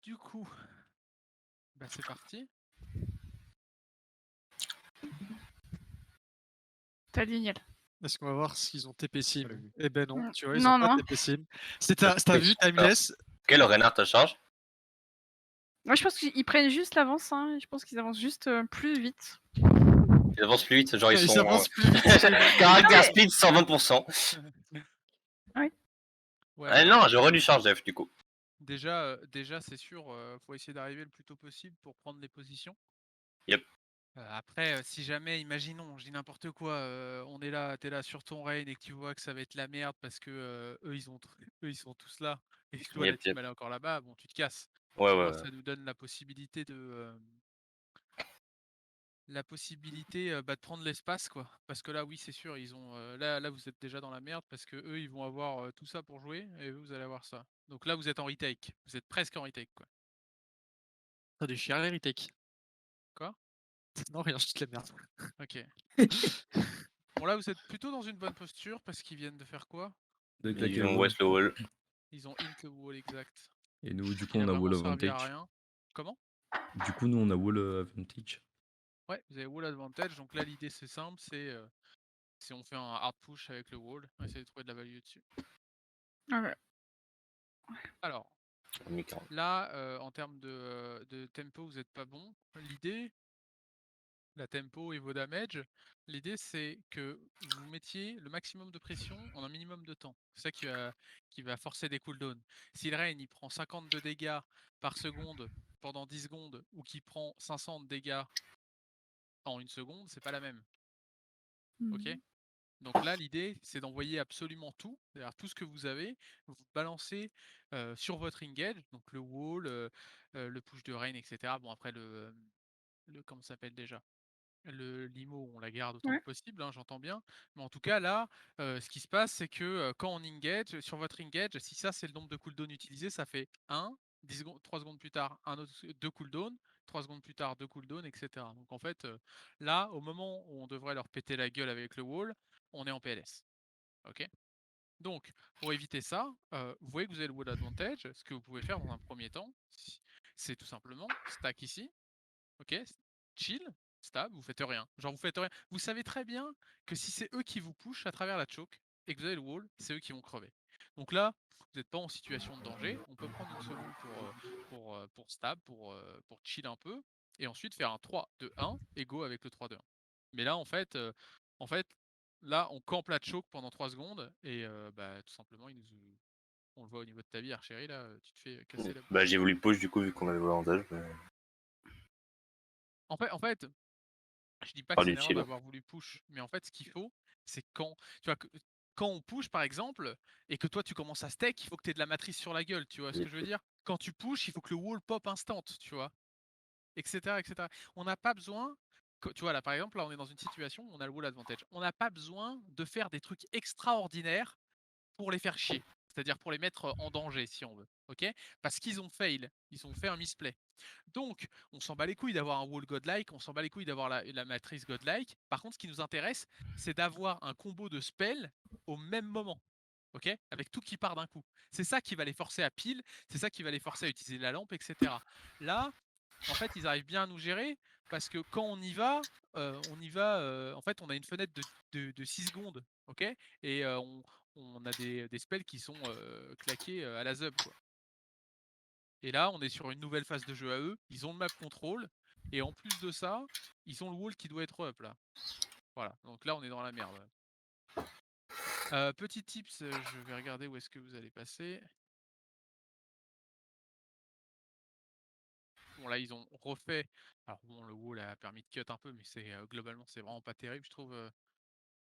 Du coup, bah c'est parti. T'as dit Niel. Est-ce qu'on va voir s'ils ont TP Sim? Eh ben non, tu vois, ils Non, ont pas non. TP Sim. T'as vu, Timeless? Quel Renard te charge? Moi, je pense qu'ils prennent juste l'avance. Hein. Je pense qu'ils avancent juste plus vite. Ils avancent plus vite, genre ils sont. avancent plus vite. Caractère speed 120%. Ouais. Ouais, non, j'aurais dû charge F du coup. Déjà, c'est sûr, faut essayer d'arriver le plus tôt possible pour prendre les positions. Yep. Après, si jamais, imaginons, je dis n'importe quoi, on est là, t'es là sur ton raid et que tu vois que ça va être la merde parce que eux ils sont tous là et que toi la team elle est encore là-bas, bon tu te casses. Ouais, Au moins, ouais. ça nous donne la possibilité de de prendre l'espace quoi. Parce que là oui c'est sûr, ils ont là vous êtes déjà dans la merde parce que eux ils vont avoir tout ça pour jouer et vous allez avoir ça. Donc là vous êtes en retake, vous êtes presque en retake quoi. T'as du chien retake. Quoi? Non, rien, je te la merde. Ok. Bon là vous êtes plutôt dans une bonne posture parce qu'ils viennent de faire quoi? De Ils claquer le vont wall. West le wall. Ils ont int le wall exact. Et nous, du coup, Qui on a vraiment wall servi à advantage. rien. Comment? Du coup, nous, on a wall advantage. Ouais, vous avez wall advantage. Donc là, l'idée c'est simple, c'est si on fait un hard push avec le wall, on essaie de trouver de la value dessus. Ouais. Alors, là, en termes de tempo, vous n'êtes pas bon. L'idée, la tempo et vos damage, l'idée c'est que vous mettiez le maximum de pression en un minimum de temps. C'est ça qui va forcer des cooldowns. Si le rain il prend 50 de dégâts par seconde pendant 10 secondes ou qu'il prend 500 de dégâts en une seconde, c'est pas la même. Ok. Donc là, l'idée, c'est d'envoyer absolument tout, c'est-à-dire tout ce que vous avez, vous balancez sur votre engage, donc le wall, le push de rain, etc. Bon, après, comment ça s'appelle déjà? Le limo, on la garde autant Ouais. que possible, hein, j'entends bien. Mais en tout cas, là, ce qui se passe, c'est que quand on engage, sur votre engage, si ça, c'est le nombre de cooldowns utilisés, ça fait 1, 10 secondes, 3 secondes plus tard, un autre, 2 cooldowns, 3 secondes plus tard, 2 cooldowns, etc. Donc en fait, là, au moment où on devrait leur péter la gueule avec le wall, on est en PLS. Ok. Donc, pour éviter ça, vous voyez que vous avez le wall advantage. Ce que vous pouvez faire dans un premier temps, c'est tout simplement stack ici. Ok, chill, stable, vous faites rien. Genre, vous faites rien. Vous savez très bien que si c'est eux qui vous pushent à travers la choke et que vous avez le wall, c'est eux qui vont crever. Donc là, vous n'êtes pas en situation de danger. On peut prendre une solo pour stab, pour chill un peu, et ensuite faire un 3-2-1 et go avec le 3-2-1. Mais là, en fait, là, on campe la choke pendant 3 secondes et bah, tout simplement, on le voit au niveau de ta vie, Archery, là, tu te fais casser la bouche. Bah, j'ai voulu push du coup, vu qu'on avait l'avantage. Mais... En fait, je dis pas que c'est une erreur d'avoir voulu push, mais en fait, ce qu'il faut, c'est quand, tu vois, quand on push par exemple, et que toi tu commences à stack, il faut que tu aies de la matrice sur la gueule, tu vois ce que je veux dire? Quand tu push, il faut que le wall pop instant, tu vois, etc., etc. On n'a pas besoin, tu vois, là par exemple, là on est dans une situation où on a le wall advantage. On n'a pas besoin de faire des trucs extraordinaires pour les faire chier, c'est-à-dire pour les mettre en danger si on veut, ok? Parce qu'ils ont fail, ils ont fait un misplay. Donc, on s'en bat les couilles d'avoir un wall godlike, on s'en bat les couilles d'avoir la matrice godlike. Par contre, ce qui nous intéresse, c'est d'avoir un combo de spells au même moment. Ok, avec tout qui part d'un coup. C'est ça qui va les forcer à pile, c'est ça qui va les forcer à utiliser la lampe, etc. Là, en fait, ils arrivent bien à nous gérer parce que quand on y va, en fait, on a une fenêtre de 6 secondes, ok. Et on a des spells qui sont claqués à la zub, quoi. Et là, on est sur une nouvelle phase de jeu à eux. Ils ont le map control. Et en plus de ça, ils ont le wall qui doit être up là. Voilà. Donc là, on est dans la merde. Petit tips, je vais regarder où est-ce que vous allez passer. Bon, là, ils ont refait. Alors bon, le wall a permis de cut un peu, mais c'est globalement, c'est vraiment pas terrible, je trouve,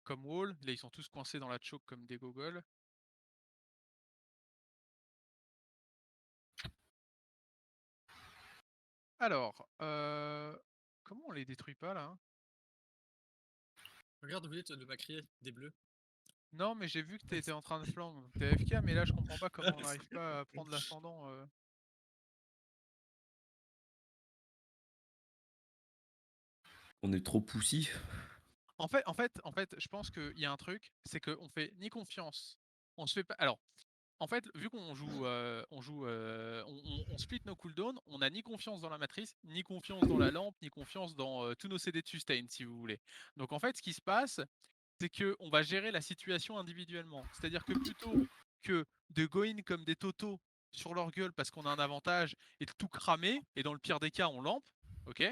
comme wall. Là, ils sont tous coincés dans la choke comme des gogoles. Alors, comment on les détruit pas là? Regarde, vous dites de m'acrier des bleus. Non, mais j'ai vu que t'étais en train de flank. T'es AFK, mais là, je comprends pas comment on n'arrive pas à prendre l'ascendant. On est trop poussif. En fait, je pense qu'il y a un truc, c'est qu'on fait ni confiance. On se fait pas. Alors, en fait, vu qu'on joue, on split nos cooldowns, on n'a ni confiance dans la matrice, ni confiance dans la lampe, ni confiance dans tous nos CD de sustain, si vous voulez. Donc en fait, ce qui se passe, c'est qu'on va gérer la situation individuellement. C'est-à-dire que plutôt que de go in comme des totos sur leur gueule parce qu'on a un avantage et de tout cramer, et dans le pire des cas, on lampe, ok,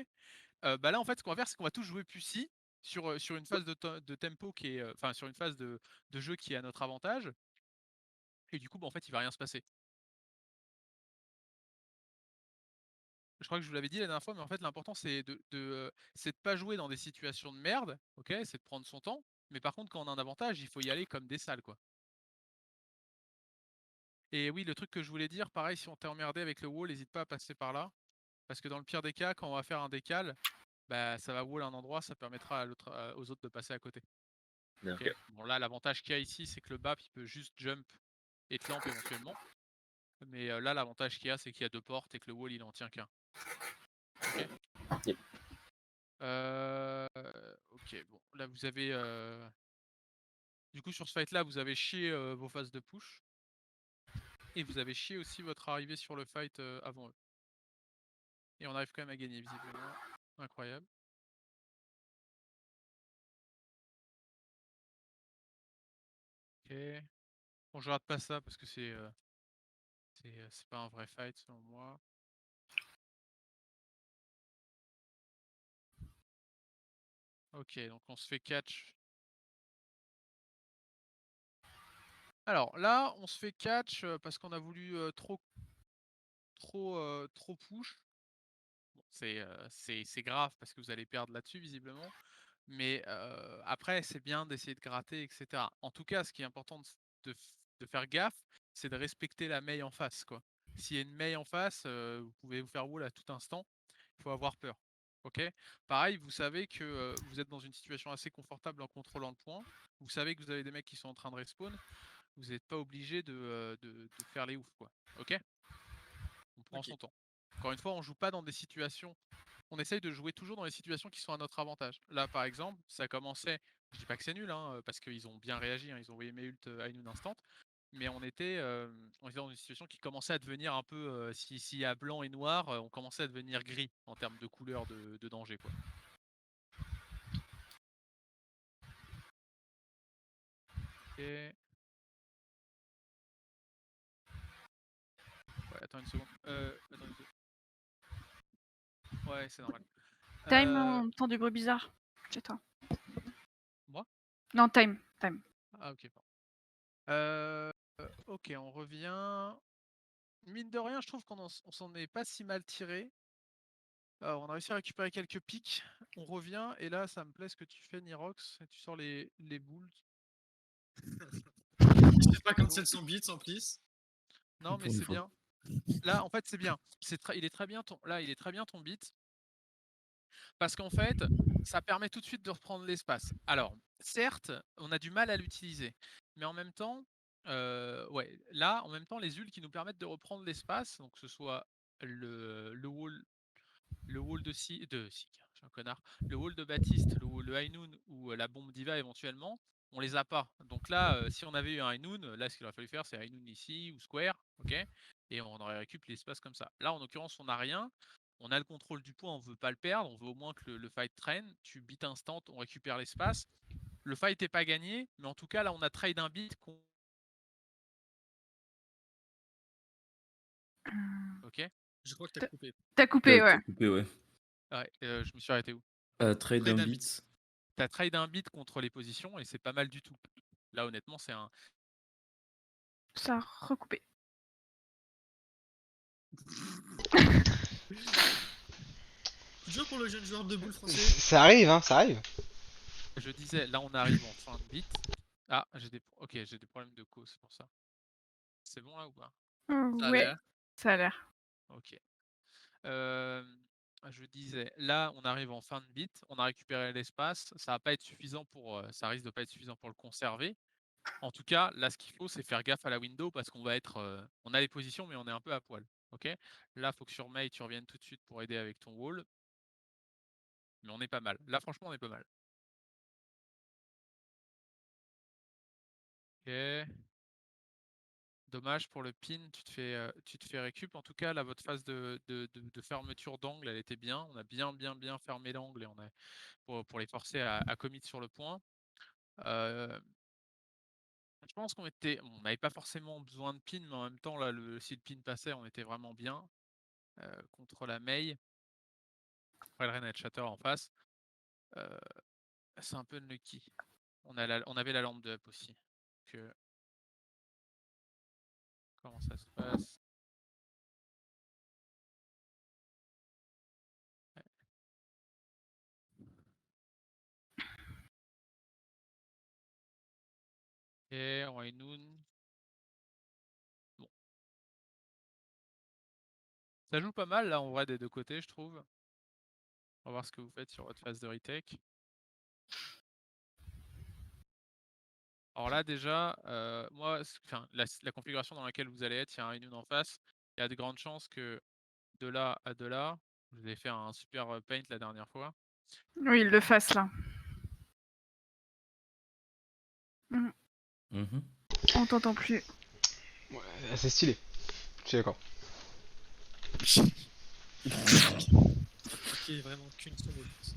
bah là, en fait, ce qu'on va faire, c'est qu'on va tous jouer Pussy sur une phase de tempo qui est. Enfin, sur une phase de jeu qui est à notre avantage. Et du coup, bah, en fait, il va rien se passer. Je crois que je vous l'avais dit la dernière fois, mais en fait, l'important, c'est de pas jouer dans des situations de merde, ok, c'est de prendre son temps. Mais par contre, quand on a un avantage, il faut y aller comme des salles, quoi. Et oui, le truc que je voulais dire, pareil, si on t'est emmerdé avec le wall, n'hésite pas à passer par là. Parce que dans le pire des cas, quand on va faire un décal, bah, ça va wall un endroit, ça permettra aux autres de passer à côté. Ok. Bon, là, l'avantage qu'il y a ici, c'est que le BAP, il peut juste jump et te lamp éventuellement. Mais là, l'avantage qu'il y a, c'est qu'il y a 2 portes et que le wall, il en tient qu'un. Ok. Yep. Ok, bon, là, vous avez... Du coup, sur ce fight-là, vous avez chié vos phases de push. Et vous avez chié aussi votre arrivée sur le fight avant eux. Et on arrive quand même à gagner, visiblement. Incroyable. Ok. Bon, je rate pas ça parce que c'est pas un vrai fight selon moi. Ok, donc on se fait catch. Alors là, on se fait catch parce qu'on a voulu trop push. Bon, c'est grave parce que vous allez perdre là-dessus visiblement. Mais après, c'est bien d'essayer de gratter, etc. En tout cas, ce qui est important de faire gaffe, c'est de respecter la maille en face, quoi. S'il y a une maille en face, vous pouvez vous faire wall à tout instant. Il faut avoir peur. Ok. Pareil, vous savez que vous êtes dans une situation assez confortable en contrôlant le point. Vous savez que vous avez des mecs qui sont en train de respawn. Vous n'êtes pas obligé de faire les oufs, quoi. Ok. On prend son temps. Encore une fois, on joue pas dans des situations. On essaye de jouer toujours dans les situations qui sont à notre avantage. Là, par exemple, ça commençait. Je dis pas que c'est nul, hein, parce qu'ils ont bien réagi. Hein, ils ont envoyé mes ult à une instant. Mais on était dans une situation qui commençait à devenir un peu. S'il y a blanc et noir, on commençait à devenir gris en termes de couleur de danger, quoi. Ok. Ouais, attends une seconde. Attends une seconde. Ouais, c'est normal. Time, on entend du bruit bizarre chez toi. Moi? Non, time. Ah, ok, pardon. Ok, on revient. Mine de rien, je trouve qu'on s'en est pas si mal tiré. Alors, on a réussi à récupérer quelques pics. On revient, et là, ça me plaît ce que tu fais, Nirox. Et tu sors les boules. Je sais pas cancel son beat en plus. Non, mais Pour une c'est fois. bien. Là, en fait, c'est bien. Il est très bien ton beat. Parce qu'en fait, ça permet tout de suite de reprendre l'espace. Alors, certes, on a du mal à l'utiliser. Mais en même temps, ouais, là, en même temps, les ults qui nous permettent de reprendre l'espace, donc que ce soit le wall de Sik, je suis un connard, le wall de Baptiste, le High Noon ou la bombe Diva éventuellement, on les a pas. Donc là, si on avait eu un High Noon, là ce qu'il aurait fallu faire, c'est High Noon ici ou Square, ok, et on aurait récupéré l'espace comme ça. Là, en l'occurrence, on n'a rien. On a le contrôle du point, on veut pas le perdre, on veut au moins que le fight traîne. Tu beat instant, on récupère l'espace. Le fight n'est pas gagné, mais en tout cas, là, on a trade un beat. Ok. Je crois que t'as coupé. T'as coupé, ouais. T'as coupé, ouais. Ouais, je me suis arrêté où? Trade un beat. T'as trade un beat contre les positions et c'est pas mal du tout. Là, honnêtement, c'est un. Ça a recoupé. Toujours pour le jeune joueur de boule français. Ça arrive, hein, ça arrive. Je disais, là, on arrive en fin de beat. Ah, j'ai des problèmes de cause, c'est pour ça. C'est bon là ou pas? Ça a Ouais, l'air. ça a l'air. Ok. Je disais, là, on arrive en fin de beat, on a récupéré l'espace, ça va pas être suffisant ça risque de pas être suffisant pour le conserver. En tout cas, là, ce qu'il faut, c'est faire gaffe à la window parce qu'on va être, on a les positions, mais on est un peu à poil. Ok. Là, faut que sur Mei, tu reviennes tout de suite pour aider avec ton wall. Mais on est pas mal. Là, franchement, on est pas mal. Ok. Dommage pour le pin, tu te fais récup. En tout cas, là, votre phase de fermeture d'angle, elle était bien. On a bien fermé l'angle et on a pour les forcer à commit sur le point. Je pense on n'avait pas forcément besoin de pin, mais en même temps, là, si le pin passait, on était vraiment bien contre la Mei. Après, le Red Shatter en face, c'est un peu unlucky. On avait la lampe de up aussi. Donc, comment ça se passe? Ok, on va Noon. Bon. Ça joue pas mal là en vrai des deux côtés, je trouve. On va voir ce que vous faites sur votre phase de retake. Alors là déjà, moi, la configuration dans laquelle vous allez être, il y a un Noon en face. Il y a de grandes chances que de là à de là, je vous ai fait un super paint la dernière fois. Oui, il le fasse là. On t'entend plus. Ouais, c'est stylé. Je suis d'accord. Ok, vraiment qu'une seule réponse.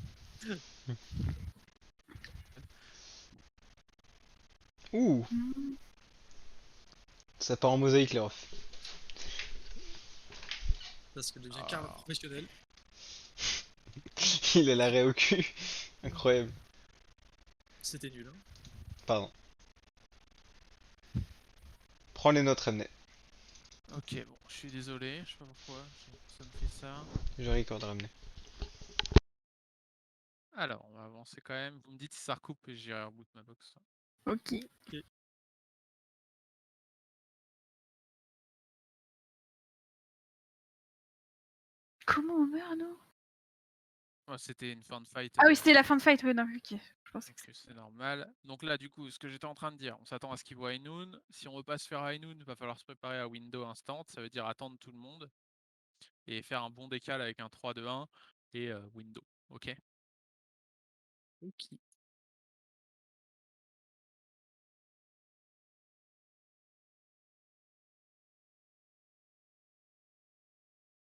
Ouh, ça part en mosaïque les refs. Parce que devient Karl professionnel. Il a l'arrêt au cul. Incroyable. C'était nul. Hein. Pardon. Prends les notes, Remney. Ok, bon, je suis désolé, je sais pas pourquoi ça me fait ça. Je record, Remney. Alors, on va avancer quand même. Vous me dites si ça recoupe et j'irai reboot ma box. Ok. Comment on meurt, nous? C'était une fin de fight. Ah oui, c'était la fin de fight, ouais, non, ok. Je pensais que C'est normal. Donc là, du coup, ce que j'étais en train de dire, on s'attend à ce qu'il voit High Noon. Si on veut pas se faire High Noon, il va falloir se préparer à window instant. Ça veut dire attendre tout le monde et faire un bon décal avec un 3-2-1 et window. Ok. Ok.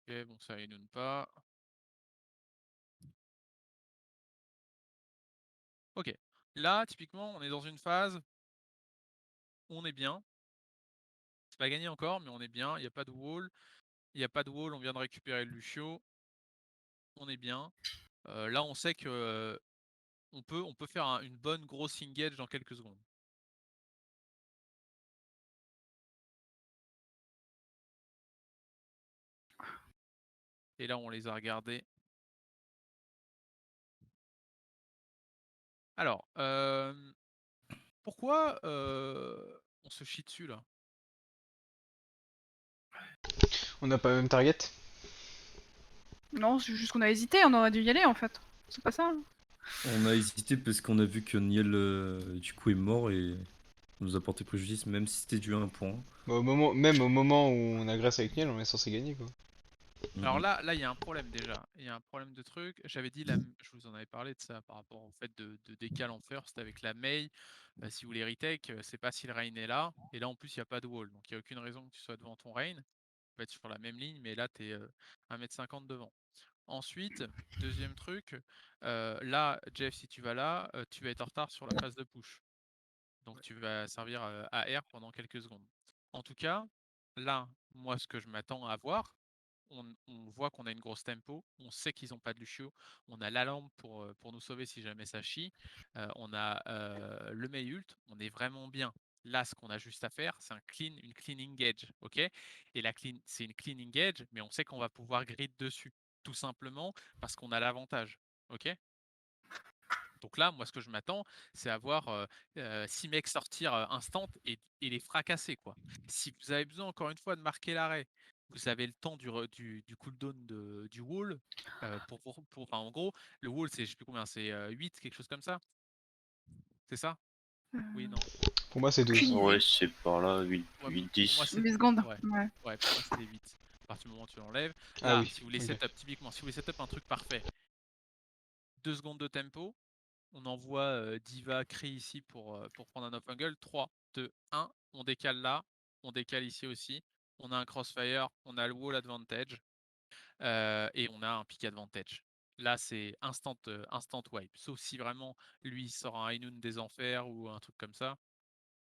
Ok, bon, ça High Noon pas. Ok. Là, typiquement, on est dans une phase où on est bien. C'est pas gagné encore, mais on est bien. Il n'y a pas de wall. Il n'y a pas de wall, on vient de récupérer le Lucio. On est bien. Là, on sait que on peut faire une bonne grosse engage dans quelques secondes. Et là, on les a regardés. Alors, pourquoi on se chie dessus là? On n'a pas le même target. non, c'est juste qu'on a hésité, on aurait dû y aller en fait. C'est pas ça. Hein. On a hésité parce qu'on a vu que Niel du coup est mort et nous a porté préjudice même si c'était dû à un point. Bah, même au moment où on agresse avec Niel, on est censé gagner quoi. Alors là, il y a un problème déjà. Il y a un problème de truc. J'avais dit, je vous en avais parlé de ça par rapport au fait de décal en first avec la Mei. Si vous voulez retake, c'est pas si le Rain est là. Et là, en plus, il n'y a pas de wall. Donc, il n'y a aucune raison que tu sois devant ton Rain. Tu peux être sur la même ligne, mais là, tu es 1m50 devant. Ensuite, deuxième truc, là, Jeff, si tu vas là, tu vas être en retard sur la phase de push. Donc tu vas servir AR pendant quelques secondes. En tout cas, là, moi, ce que je m'attends à voir, on voit qu'on a une grosse tempo, on sait qu'ils n'ont pas de Lucio, on a la lampe pour nous sauver si jamais ça chie, on a le Mei ult, on est vraiment bien. Là, ce qu'on a juste à faire, c'est une clean engage, ok? Et c'est une clean engage, mais on sait qu'on va pouvoir grid dessus, tout simplement parce qu'on a l'avantage, ok? Donc là, moi, ce que je m'attends, c'est à voir 6 mecs sortir instant et les fracasser, quoi. Si vous avez besoin, encore une fois, de marquer l'arrêt, vous avez le temps du cooldown du wall. Enfin, en gros, le wall, c'est, je sais plus combien, c'est 8, quelque chose comme ça. C'est ça? Oui, non. Pour moi, c'est 12. Ouais, c'est par là, 8, Ouais, 8 pour moi, 10. 8 secondes. Ouais. Ouais. Ouais, pour moi, c'était 8. À partir du moment où tu l'enlèves. Ah Là, oui, si vous voulez ok. setup, typiquement, si vous voulez setup un truc parfait, 2 secondes de tempo, on envoie Diva Cree ici pour prendre un off angle. 3, 2, 1, on décale là. on décale ici aussi. On a un crossfire, on a le wall advantage et on a un pick advantage. Là, c'est instant wipe. Sauf si vraiment lui il sort un High Noon des enfers ou un truc comme ça,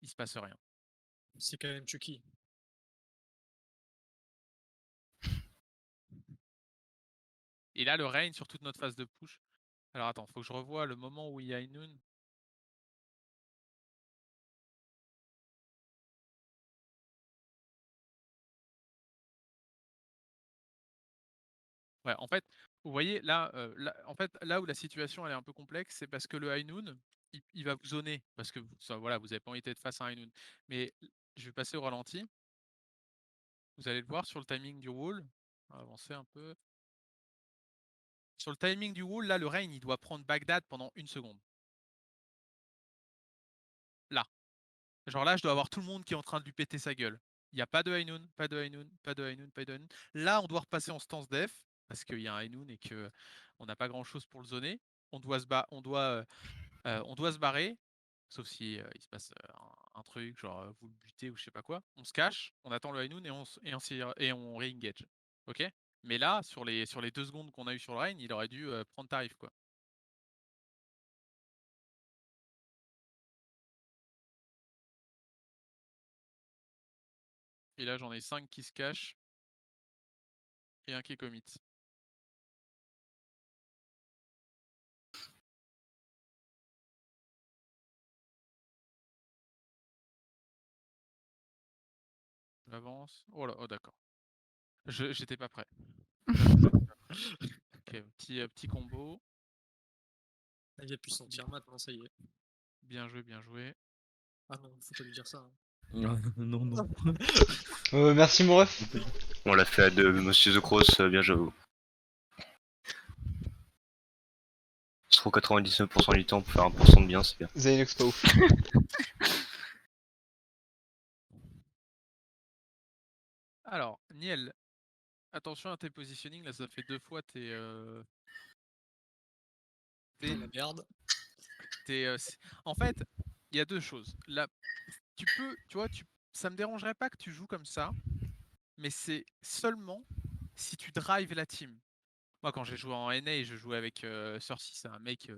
il se passe rien. C'est quand même Chucky. Et là, le rain sur toute notre phase de push. Alors attends, faut que je revoie le moment où il y a High Noon. Ouais, en fait, vous voyez, là, en fait, là où la situation elle est un peu complexe, c'est parce que le High Noon, il va vous zoner, parce que voilà, vous n'avez pas envie d'être face à un High Noon. Mais je vais passer au ralenti. Vous allez le voir sur le timing du wall. On va avancer un peu. Sur le timing du wall, là, le Rain, il doit prendre Bagdad pendant 1 seconde. Là. Genre là, je dois avoir tout le monde qui est en train de lui péter sa gueule. Il n'y a pas de High Noon, pas de High Noon, pas de High Noon, pas de High Noon. Là, on doit repasser en stance def, parce qu'il y a un High Noon et qu'on n'a pas grand-chose pour le zoner. On doit se barrer, sauf si il se passe un truc, genre vous le butez ou je sais pas quoi. On se cache, on attend le High Noon et on re-engage. Ok. Mais là, sur les 2 secondes qu'on a eu sur le Rain, il aurait dû prendre tarif, quoi. Et là, j'en ai 5 qui se cachent et un qui est commit. J'avance. Oh là, oh d'accord. J'étais pas prêt. Ok, petit combo. Il a pu sentir maintenant, ça y est. Bien joué, bien joué. Ah non, faut pas lui dire ça. Hein. Non, non. Merci mon ref. On l'a fait à deux, Monsieur The Cross, bien joué. Se trouve 99% du temps pour faire 1% de bien, c'est bien. Zainox pas ouf. Alors, Niel, attention à tes positioning, là ça fait 2 fois Dans la merde. En fait, il y a 2 choses. Là, tu vois, ça me dérangerait pas que tu joues comme ça, mais c'est seulement si tu drives la team. Moi, quand j'ai joué en NA, je jouais avec Cersei, c'est un mec,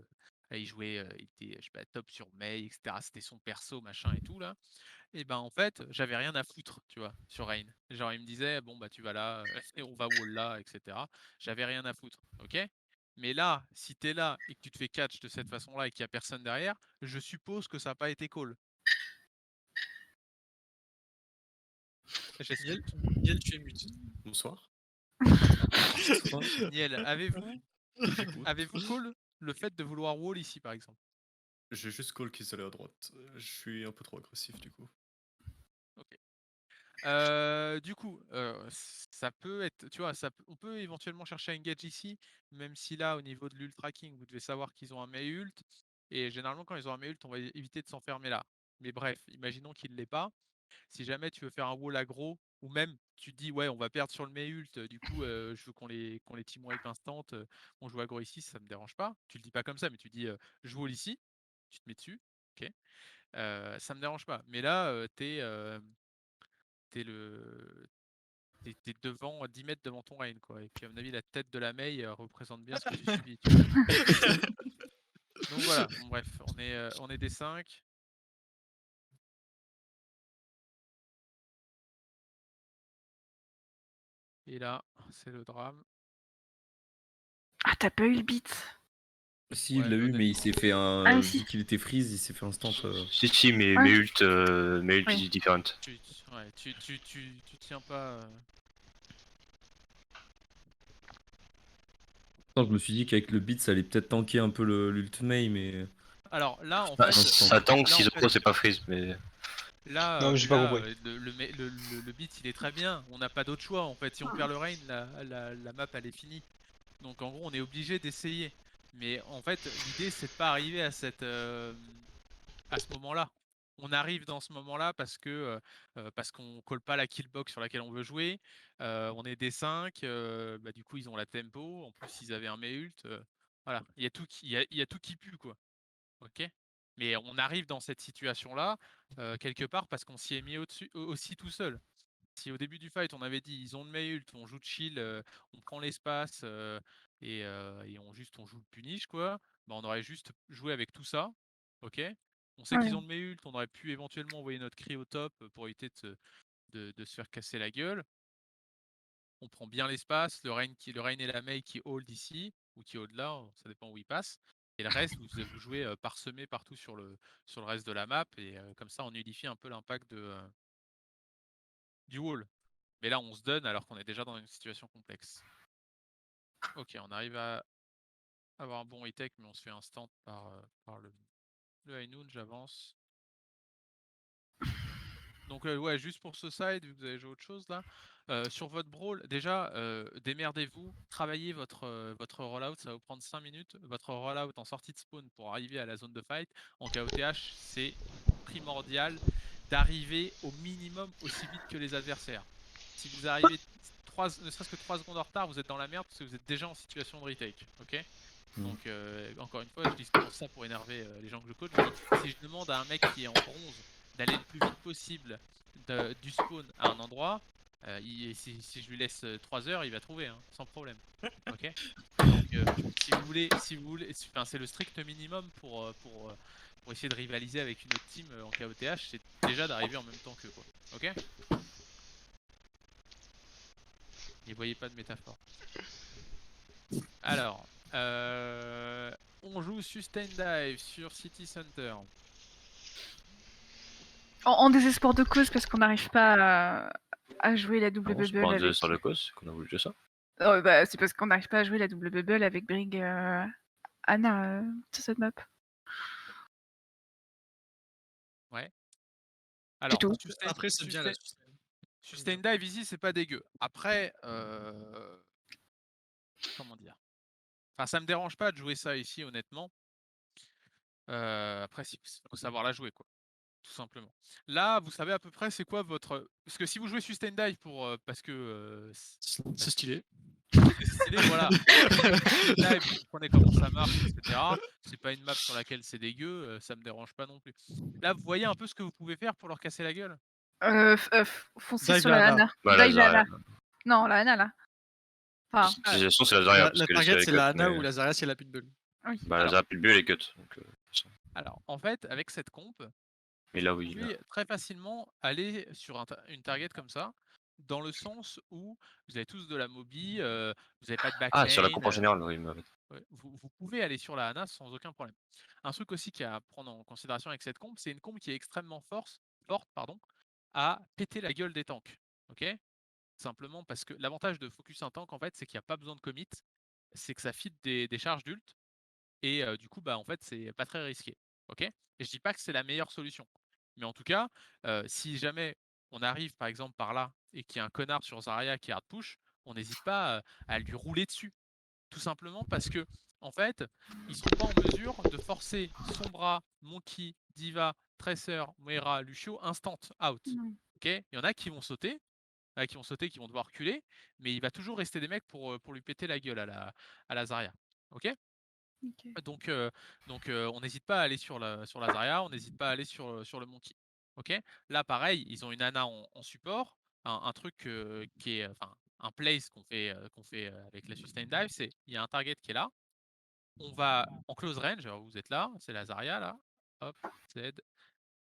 il jouait, il était, je sais pas, top sur Mei, etc. C'était son perso, machin et tout là. Et ben en fait, j'avais rien à foutre, tu vois, sur Rain. Genre il me disait, bon bah tu vas là, et on va wall là, etc. J'avais rien à foutre, ok. Mais là, si t'es là et que tu te fais catch de cette façon-là et qu'il y a personne derrière, je suppose que ça n'a pas été call. J'espère. Niel, tu es mute. Bonsoir. Niel, avez-vous call le fait de vouloir wall ici par exemple? J'ai juste call qu'ils allaient à droite. Je suis un peu trop agressif du coup. Ok. Du coup, ça peut être, tu vois, on peut éventuellement chercher un engage ici, même si là, au niveau de l'ultra king, vous devez savoir qu'ils ont un Mei ult, et généralement quand ils ont un Mei ult, on va éviter de s'enfermer là. Mais bref, imaginons qu'il ne l'ait pas. Si jamais tu veux faire un wall aggro, ou même tu te dis ouais, on va perdre sur le Mei ult, du coup, je veux qu'on les team wipe instant, on joue aggro ici, ça me dérange pas. Tu le dis pas comme ça, mais tu dis je wall ici, tu te mets dessus, ok. Ça me dérange pas. Mais là, t'es devant 10 mètres devant ton Rain, quoi. Et puis à mon avis, la tête de la Mei représente bien ce que tu subis. Tu vois. Donc voilà, bon, bref, on est des 5. Et là, c'est le drame. Ah, t'as pas eu le beat. Si, il Ouais, l'a eu, mais il honnêtement. s'est fait un. Ah, Vu si. qu'il était freeze, il s'est fait instant. Si, mais Ouais. mes ult Oui. is different. Tu tiens pas. Attends, je me suis dit qu'avec le beat, ça allait peut-être tanker un peu l'ultimate, mais. Alors là, en Bah, fait. ça tank là, si en The fait, Cross c'est pas freeze, mais. Là, Non, mais j'ai pas compris. le beat il est très bien. On n'a pas d'autre choix en fait. Si on perd le Rain, la map elle est finie. Donc en gros, on est obligé d'essayer. Mais en fait, l'idée c'est de pas arriver à à ce moment-là. On arrive dans ce moment-là parce qu'on colle pas la killbox sur laquelle on veut jouer. On est des 5. Bah, du coup, ils ont la tempo. En plus, ils avaient un Mei ult. Voilà, il y a tout qui pue quoi. Ok. Mais on arrive dans cette situation-là, quelque part, parce qu'on s'y est mis aussi tout seul. Si au début du fight, on avait dit ils ont le Mayult, on joue de chill, on prend l'espace et on joue le punish, quoi, bah, on aurait juste joué avec tout ça. Ok. On sait qu'ils ont le Mayult, on aurait pu éventuellement envoyer notre cri au top pour éviter de se faire casser la gueule. On prend bien l'espace, le Rain et la Mei qui hold ici, ou qui hold là, ça dépend où ils passent. Et le reste, vous jouez parsemé partout sur le reste de la map, et comme ça on nulifie un peu l'impact du wall. Mais là on se donne alors qu'on est déjà dans une situation complexe. Ok, on arrive à avoir un bon retake, mais on se fait instant par le high noon, j'avance. Donc ouais, juste pour ce side, vu que vous avez joué autre chose là, sur votre brawl, déjà, démerdez-vous, travaillez votre rollout, ça va vous prendre 5 minutes. Votre rollout en sortie de spawn pour arriver à la zone de fight, en KOTH, c'est primordial d'arriver au minimum aussi vite que les adversaires. Si vous arrivez ne serait-ce que 3 secondes en retard, vous êtes dans la merde parce que vous êtes déjà en situation de retake, ok? Donc encore une fois, je dis ça pour énerver les gens que je coach. Si je demande à un mec qui est en bronze d'aller le plus vite possible du spawn à un endroit, si je lui laisse 3 heures, il va trouver, hein, sans problème. Ok. Donc si vous voulez, c'est le strict minimum pour essayer de rivaliser avec une autre team en KOTH, c'est déjà d'arriver en même temps qu'eux, quoi. Ok. Et voyez pas de métaphore. Alors, on joue Sustain Dive sur City Center. En désespoir de cause parce qu'on n'arrive pas à jouer la double Non, c'est bubble pas un avec... désespoir de cause, c'est qu'on a voulu jouer ça. Bah, c'est parce qu'on n'arrive pas à jouer la double bubble avec Brig Anna sur cette map. Ouais. Alors, tout. Après, c'est bien la Sustain Dive ici, c'est pas dégueu. Après, comment dire? Enfin, ça me dérange pas de jouer ça ici, honnêtement. Après, il faut savoir la jouer, quoi. Tout simplement. Là, vous savez à peu près c'est quoi votre... Parce que si vous jouez Sustain Dive parce que... C'est stylé. C'est stylé, voilà. Dive, vous comprenez comment ça marche, etc. C'est pas une map sur laquelle c'est dégueu, ça me dérange pas non plus. Là, vous voyez un peu ce que vous pouvez faire pour leur casser la gueule? Foncer Dive sur la la Anna. Anna. Bah, Dive la Anna. Non, la Anna, là. Enfin, L'utilisation, c'est la Zarya. La parce que target, c'est la Anna mais- ou la Zarya, c'est la Pitbull. oui. Bah, la Zarya Pitbull et cut. Donc, Alors, en fait, avec cette comp, mais là, vous oui. pouvez très facilement aller sur une target comme ça, dans le sens où vous avez tous de la mobi, vous n'avez pas de Ah, sur la backlane, comp en général, oui. ouais, vous pouvez aller sur la Ana sans aucun problème. Un truc aussi qu'il y a à prendre en considération avec cette comp, c'est une comp qui est extrêmement forte à péter la gueule des tanks. Ok. Simplement parce que l'avantage de focus un tank, en fait, c'est qu'il n'y a pas besoin de commit, c'est que ça fit des charges d'ult, et du coup, bah, en fait, c'est pas très risqué. Ok. Et je dis pas que c'est la meilleure solution. Mais en tout cas, si jamais on arrive par exemple par là et qu'il y a un connard sur Zarya qui hard push, on n'hésite pas à lui rouler dessus. Tout simplement parce que, en fait, ils seront pas en mesure de forcer Sombra, Monkey, Diva, Tracer, Moira, Lucio instant out. Ok. Il y en a qui vont sauter, qui vont devoir reculer, mais il va toujours rester des mecs pour lui péter la gueule à la Zarya. Ok. Donc on n'hésite pas à aller sur la Zarya, on n'hésite pas à aller sur le Monkey. Ok. Là, pareil, ils ont une Ana en support, un truc qui est, enfin, un place qu'on fait avec la Sustain Dive, c'est il y a un target qui est là, on va en close range, alors vous êtes là, c'est la Zarya là, hop, Z,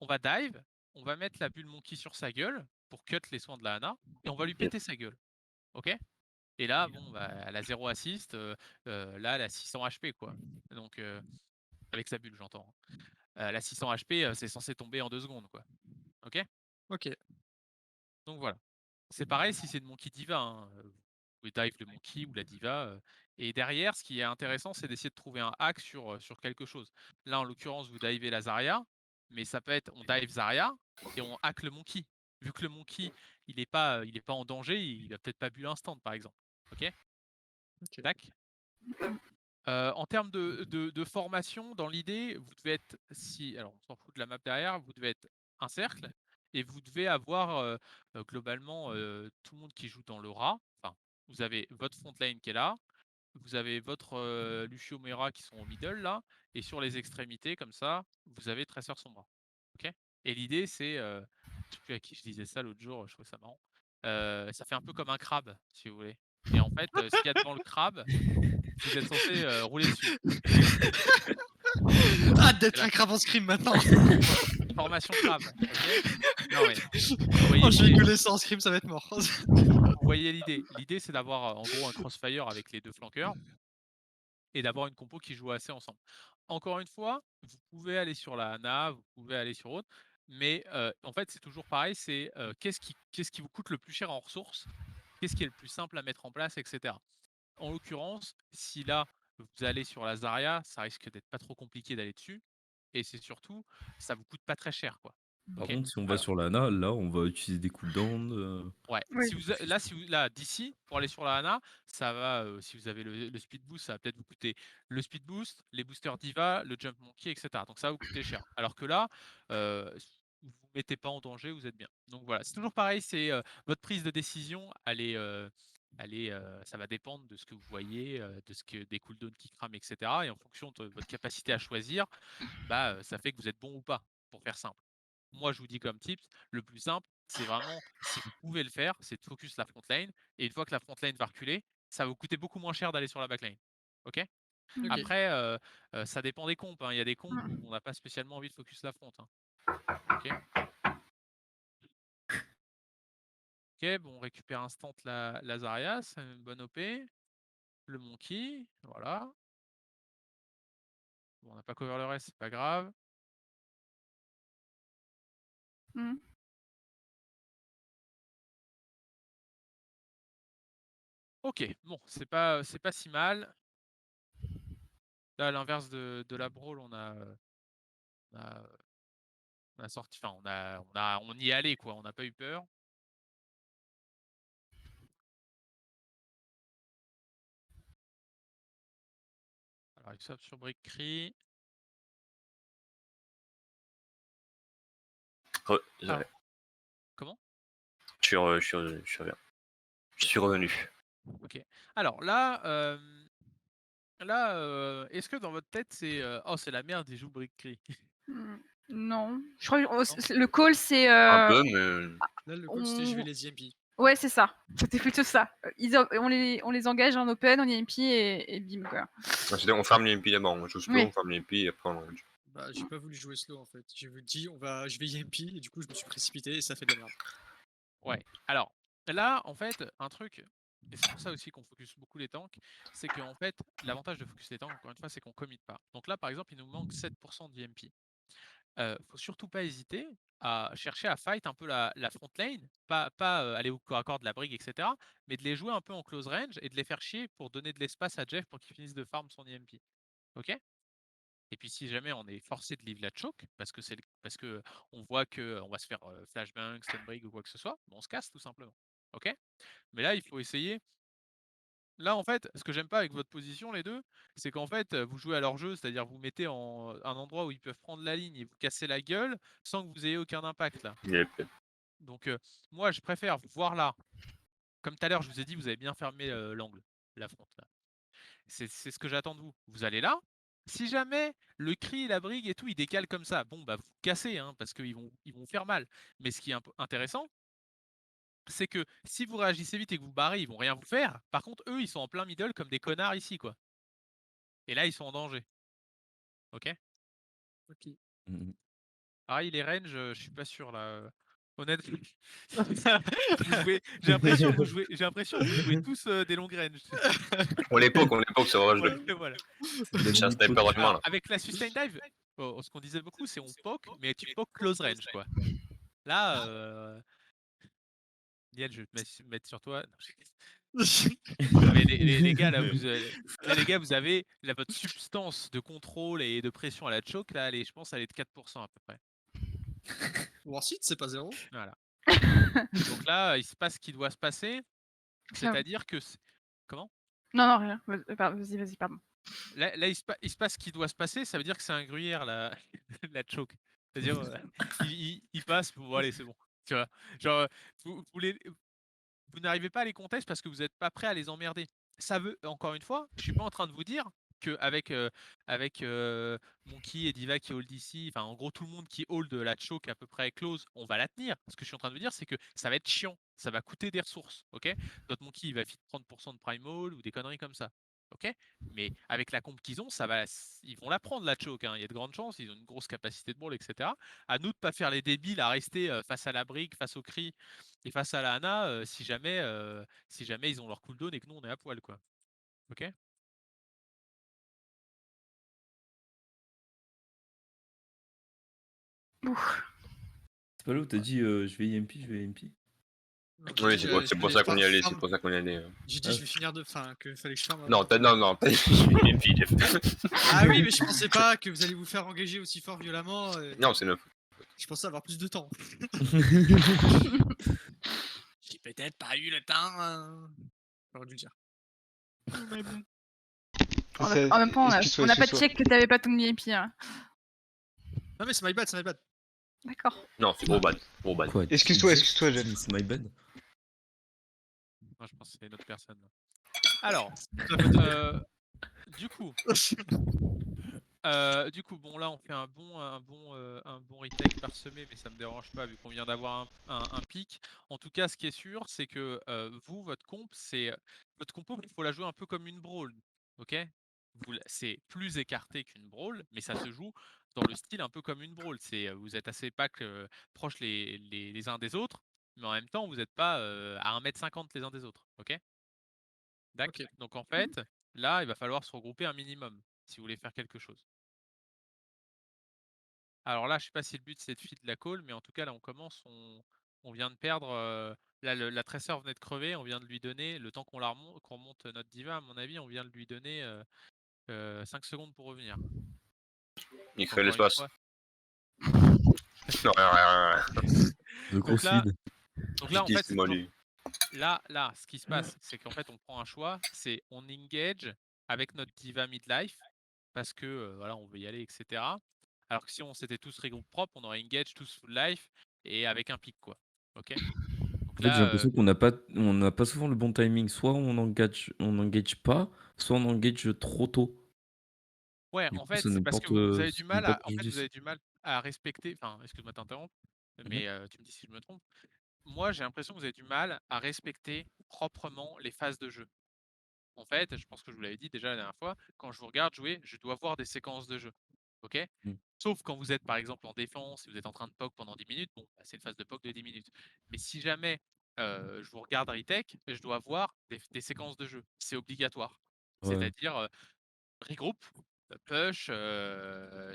on va dive, on va mettre la bulle Monkey sur sa gueule pour cut les soins de la Ana, et on va lui péter sa gueule. Ok. Et là, bon, bah, elle a 0 assist, là, elle a 600 HP, quoi. Donc, avec sa bulle, j'entends. La 600 HP, c'est censé tomber en 2 secondes, quoi. Ok. Ok. Donc voilà. C'est pareil si c'est une Monkey Diva. Hein. Vous pouvez dive le Monkey ou la Diva. Et derrière, ce qui est intéressant, c'est d'essayer de trouver un hack sur quelque chose. Là, en l'occurrence, vous divez la Zarya, mais ça peut être on dive Zarya et on hack le Monkey. Vu que le Monkey, il est pas en danger, il va peut-être pas bulle instant, par exemple. Ok. Tac. En termes de formation, dans l'idée, vous devez être, alors on s'en fout de la map derrière, vous devez être un cercle et vous devez avoir globalement tout le monde qui joue dans le rat. Enfin, vous avez votre front lane qui est là, vous avez votre Lucio Moira qui sont au middle là, et sur les extrémités comme ça, vous avez Tracer Sombra. Ok. Et l'idée c'est, je sais plus à qui je disais ça l'autre jour, je trouvais ça marrant. Ça fait un peu comme un crabe, si vous voulez. Et en fait, ce qu'il y a devant le crabe, vous êtes censé rouler dessus. Hâte d'être un crabe en scrim maintenant. Formation crabe. Ok. Non mais vous voyez Oh, je vais l'idée. gueuler ça en scrim, ça va être mort. Vous voyez l'idée. L'idée c'est d'avoir en gros un crossfire avec les deux flanqueurs et d'avoir une compo qui joue assez ensemble. Encore une fois, vous pouvez aller sur la Ana, vous pouvez aller sur autre, mais en fait c'est toujours pareil, c'est qu'est-ce qui vous coûte le plus cher en ressources, qu'est-ce qui est le plus simple à mettre en place, etc. En l'occurrence, si là vous allez sur la Zarya, ça risque d'être pas trop compliqué d'aller dessus, et c'est surtout, ça vous coûte pas très cher, quoi. Par Ok. contre, si on va Alors, sur la Ana, là, on va utiliser des cooldowns. ouais. Oui. Là, d'ici, pour aller sur la Ana, ça va, si vous avez le speed boost, ça va peut-être vous coûter le speed boost, les boosters Diva, le jump monkey, etc. Donc ça va vous coûter cher. Alors que là, vous ne mettez pas en danger, vous êtes bien. Donc voilà, c'est toujours pareil, c'est votre prise de décision, ça va dépendre de ce que vous voyez, des cooldowns qui crament, etc. Et en fonction de votre capacité à choisir, ça fait que vous êtes bon ou pas, pour faire simple. Moi, je vous dis comme tips, le plus simple, c'est vraiment, si vous pouvez le faire, c'est de focus la front lane. Et une fois que la front lane va reculer, ça va vous coûter beaucoup moins cher d'aller sur la back-lane. Ok. Ok. Après, ça dépend des comptes. Hein. Il y a des comptes où on n'a pas spécialement envie de focus la front. Hein. Ok. Ok, bon, on récupère instant la Zarya, c'est une bonne OP. Le Monkey, voilà. Bon, on n'a pas cover le reste, c'est pas grave. Hmm. Ok, bon, c'est pas si mal. Là, à l'inverse de la Brawl, on a sorti, enfin, on y est allé, quoi. On n'a pas eu peur. Alors, il swap sur Brickcree. Désolé. Comment? Je reviens. Je suis revenu. Ok. Alors là, est-ce que dans votre tête c'est oh c'est la merde, il joue Brickcree? Non, je crois Non. le call c'est Un peu, mais. Là, le call, c'était je vais les EMP. Ouais, c'est ça. C'était plutôt ça. On les engage en open, on EMP et bim quoi. On ferme les MP d'abord. On joue slow, Oui. on ferme les MP et après on. Bah, j'ai pas voulu jouer slow en fait. J'ai dit je vais EMP et du coup je me suis précipité et ça fait de la merde. Ouais. Alors là, en fait, un truc, et c'est pour ça aussi qu'on focus beaucoup les tanks, c'est qu'en fait, l'avantage de focus les tanks, encore une fois, c'est qu'on commit pas. Donc là, par exemple, il nous manque 7% d'IMP. Faut surtout pas hésiter à chercher à fight un peu la front lane, pas aller au corps à corps de la brigue, etc., mais de les jouer un peu en close range et de les faire chier pour donner de l'espace à Jeff pour qu'il finisse de farm son IMP. Ok. Et puis si jamais on est forcé de leave la choke, parce que on voit que on va se faire flashbang, stunbreak ou quoi que ce soit, on se casse tout simplement. Ok. Mais là, il faut essayer. Là, en fait, ce que j'aime pas avec votre position, les deux, c'est qu'en fait, vous jouez à leur jeu, c'est-à-dire vous mettez en un endroit où ils peuvent prendre la ligne et vous casser la gueule sans que vous ayez aucun impact là. Yep. Donc moi, je préfère vous voir là. Comme tout à l'heure, je vous ai dit, vous avez bien fermé l'angle, la front là. C'est ce que j'attends de vous. Vous allez là. Si jamais le cri, la brigue et tout, ils décalent comme ça, bon bah vous cassez, hein, parce qu'ils vont faire mal. Mais ce qui est intéressant, c'est que si vous réagissez vite et que vous barrez, ils vont rien vous faire. Par contre, eux, ils sont en plein middle comme des connards ici, quoi. Et là, ils sont en danger. Ok. Ok. Pareil, les ranges, je suis pas sûr là. Honnêtement, j'ai l'impression que vous jouez tous des longues ranges. On l'époque, c'est vrai. Voilà. La un sniper mini-poke. de main là. Avec la sustain dive, ce qu'on disait beaucoup, c'est on poke, mais tu poke close range, quoi. Là, Niel, je vais te mettre sur toi. Non, mais les gars, là, vous avez votre substance de contrôle et de pression à la choke, là, je pense, elle est de 4% à peu près. Warseed, c'est pas 0. Voilà. Donc là, il se passe ce qui doit se passer. C'est-à-dire que. Comment? Non, rien. Vas-y, pardon. Là, il se passe ce qui doit se passer, ça veut dire que c'est un gruyère, la choke. C'est-à-dire, il passe, bon, allez, c'est bon. Tu vois, genre, vous n'arrivez pas à les contester parce que vous n'êtes pas prêt à les emmerder. ça veut, encore une fois, je suis pas en train de vous dire qu'avec avec Monkey et Diva qui hold ici, enfin en gros tout le monde qui hold la choke à peu près close, on va la tenir. Ce que je suis en train de vous dire, c'est que ça va être chiant, ça va coûter des ressources, ok? Notre Monkey il va fit 30% de primal ou des conneries comme ça, ok? Mais avec la comp qu'ils ont, ils vont la prendre la choke, hein. Il y a de grandes chances, ils ont une grosse capacité de brawl, etc. À nous de pas faire les débiles, à rester face à la brique, face au cri et face à la Hana, si jamais ils ont leur cooldown et que nous on est à poil, quoi. Ok? C'est pas là où t'as dit je vais IMP, je vais IMP. Non, j'ai Oui, dit, c'est pour j'allais ça qu'on y faire allait, farm. c'est pour ça qu'on y allait. J'ai dit, je vais finir de. Enfin, que fallait que je farm. Non, t'as dit je vais IMP, Jeff. Ah oui, mais je pensais pas que vous allez vous faire engager aussi fort violemment. Non, c'est neuf. Je pensais avoir plus de temps. J'ai peut-être pas eu le temps. J'aurais dû le dire. En même temps, on n'a pas check que t'avais pas ton EMP. Hein. Non, mais c'est my bad, c'est my bad. D'accord. Non, c'est gros bad. Gros bad. Quoi, Excuse-toi, Jeff. C'est my bad. Moi, je pense que c'est une autre personne. Alors, du coup, bon là, on fait un bon retake parsemé, mais ça me dérange pas vu qu'on vient d'avoir un pic. En tout cas, ce qui est sûr, c'est que vous, votre compo, il faut la jouer un peu comme une brawl, ok? C'est plus écarté qu'une brawl, mais ça se joue dans le style un peu comme une brawl. Vous êtes assez pack proches les uns des autres, mais en même temps, vous n'êtes pas à 1m50 les uns des autres, ok? D'accord. Ok. Donc en fait, là, il va falloir se regrouper un minimum si vous voulez faire quelque chose. Alors là, je sais pas si le but c'est de feed la call, mais en tout cas là on commence, on vient de perdre. Là la Tracer venait de crever, on vient de lui donner, le temps qu'on remonte notre diva, à mon avis, on vient de lui donner 5 secondes pour revenir. Il crée Encore une l'espace. fois. Non, rien. De gros là, feed. Donc là en Dis, fait, c'est moi lui. là, ce qui se passe, c'est qu'en fait on prend un choix, c'est on engage avec notre diva midlife parce que voilà, on veut y aller, etc. Alors que si on s'était tous regroupe propre, on aurait engage tous full life et avec un pic, quoi. Ok. Donc En fait, j'ai là, l'impression qu'on n'a pas souvent le bon timing. Soit on engage pas, soit on engage trop tôt. ouais, Du en coup, fait, ça c'est nous parce que porte, vous avez ça du nous mal porte à, en fait, vous préjudice. avez du mal à respecter. Enfin, excuse-moi de t'interrompre, mais Mhm. tu me dis si je me trompe. Moi, j'ai l'impression que vous avez du mal à respecter proprement les phases de jeu. En fait, je pense que je vous l'avais dit déjà la dernière fois, quand je vous regarde jouer, je dois voir des séquences de jeu. Ok? Mm. Sauf quand vous êtes par exemple en défense, si vous êtes en train de poke pendant 10 minutes, bon, bah, c'est une phase de poke de 10 minutes. Mais si jamais je vous regarde retake, je dois voir des séquences de jeu. C'est obligatoire. Ouais. C'est-à-dire regroup, push,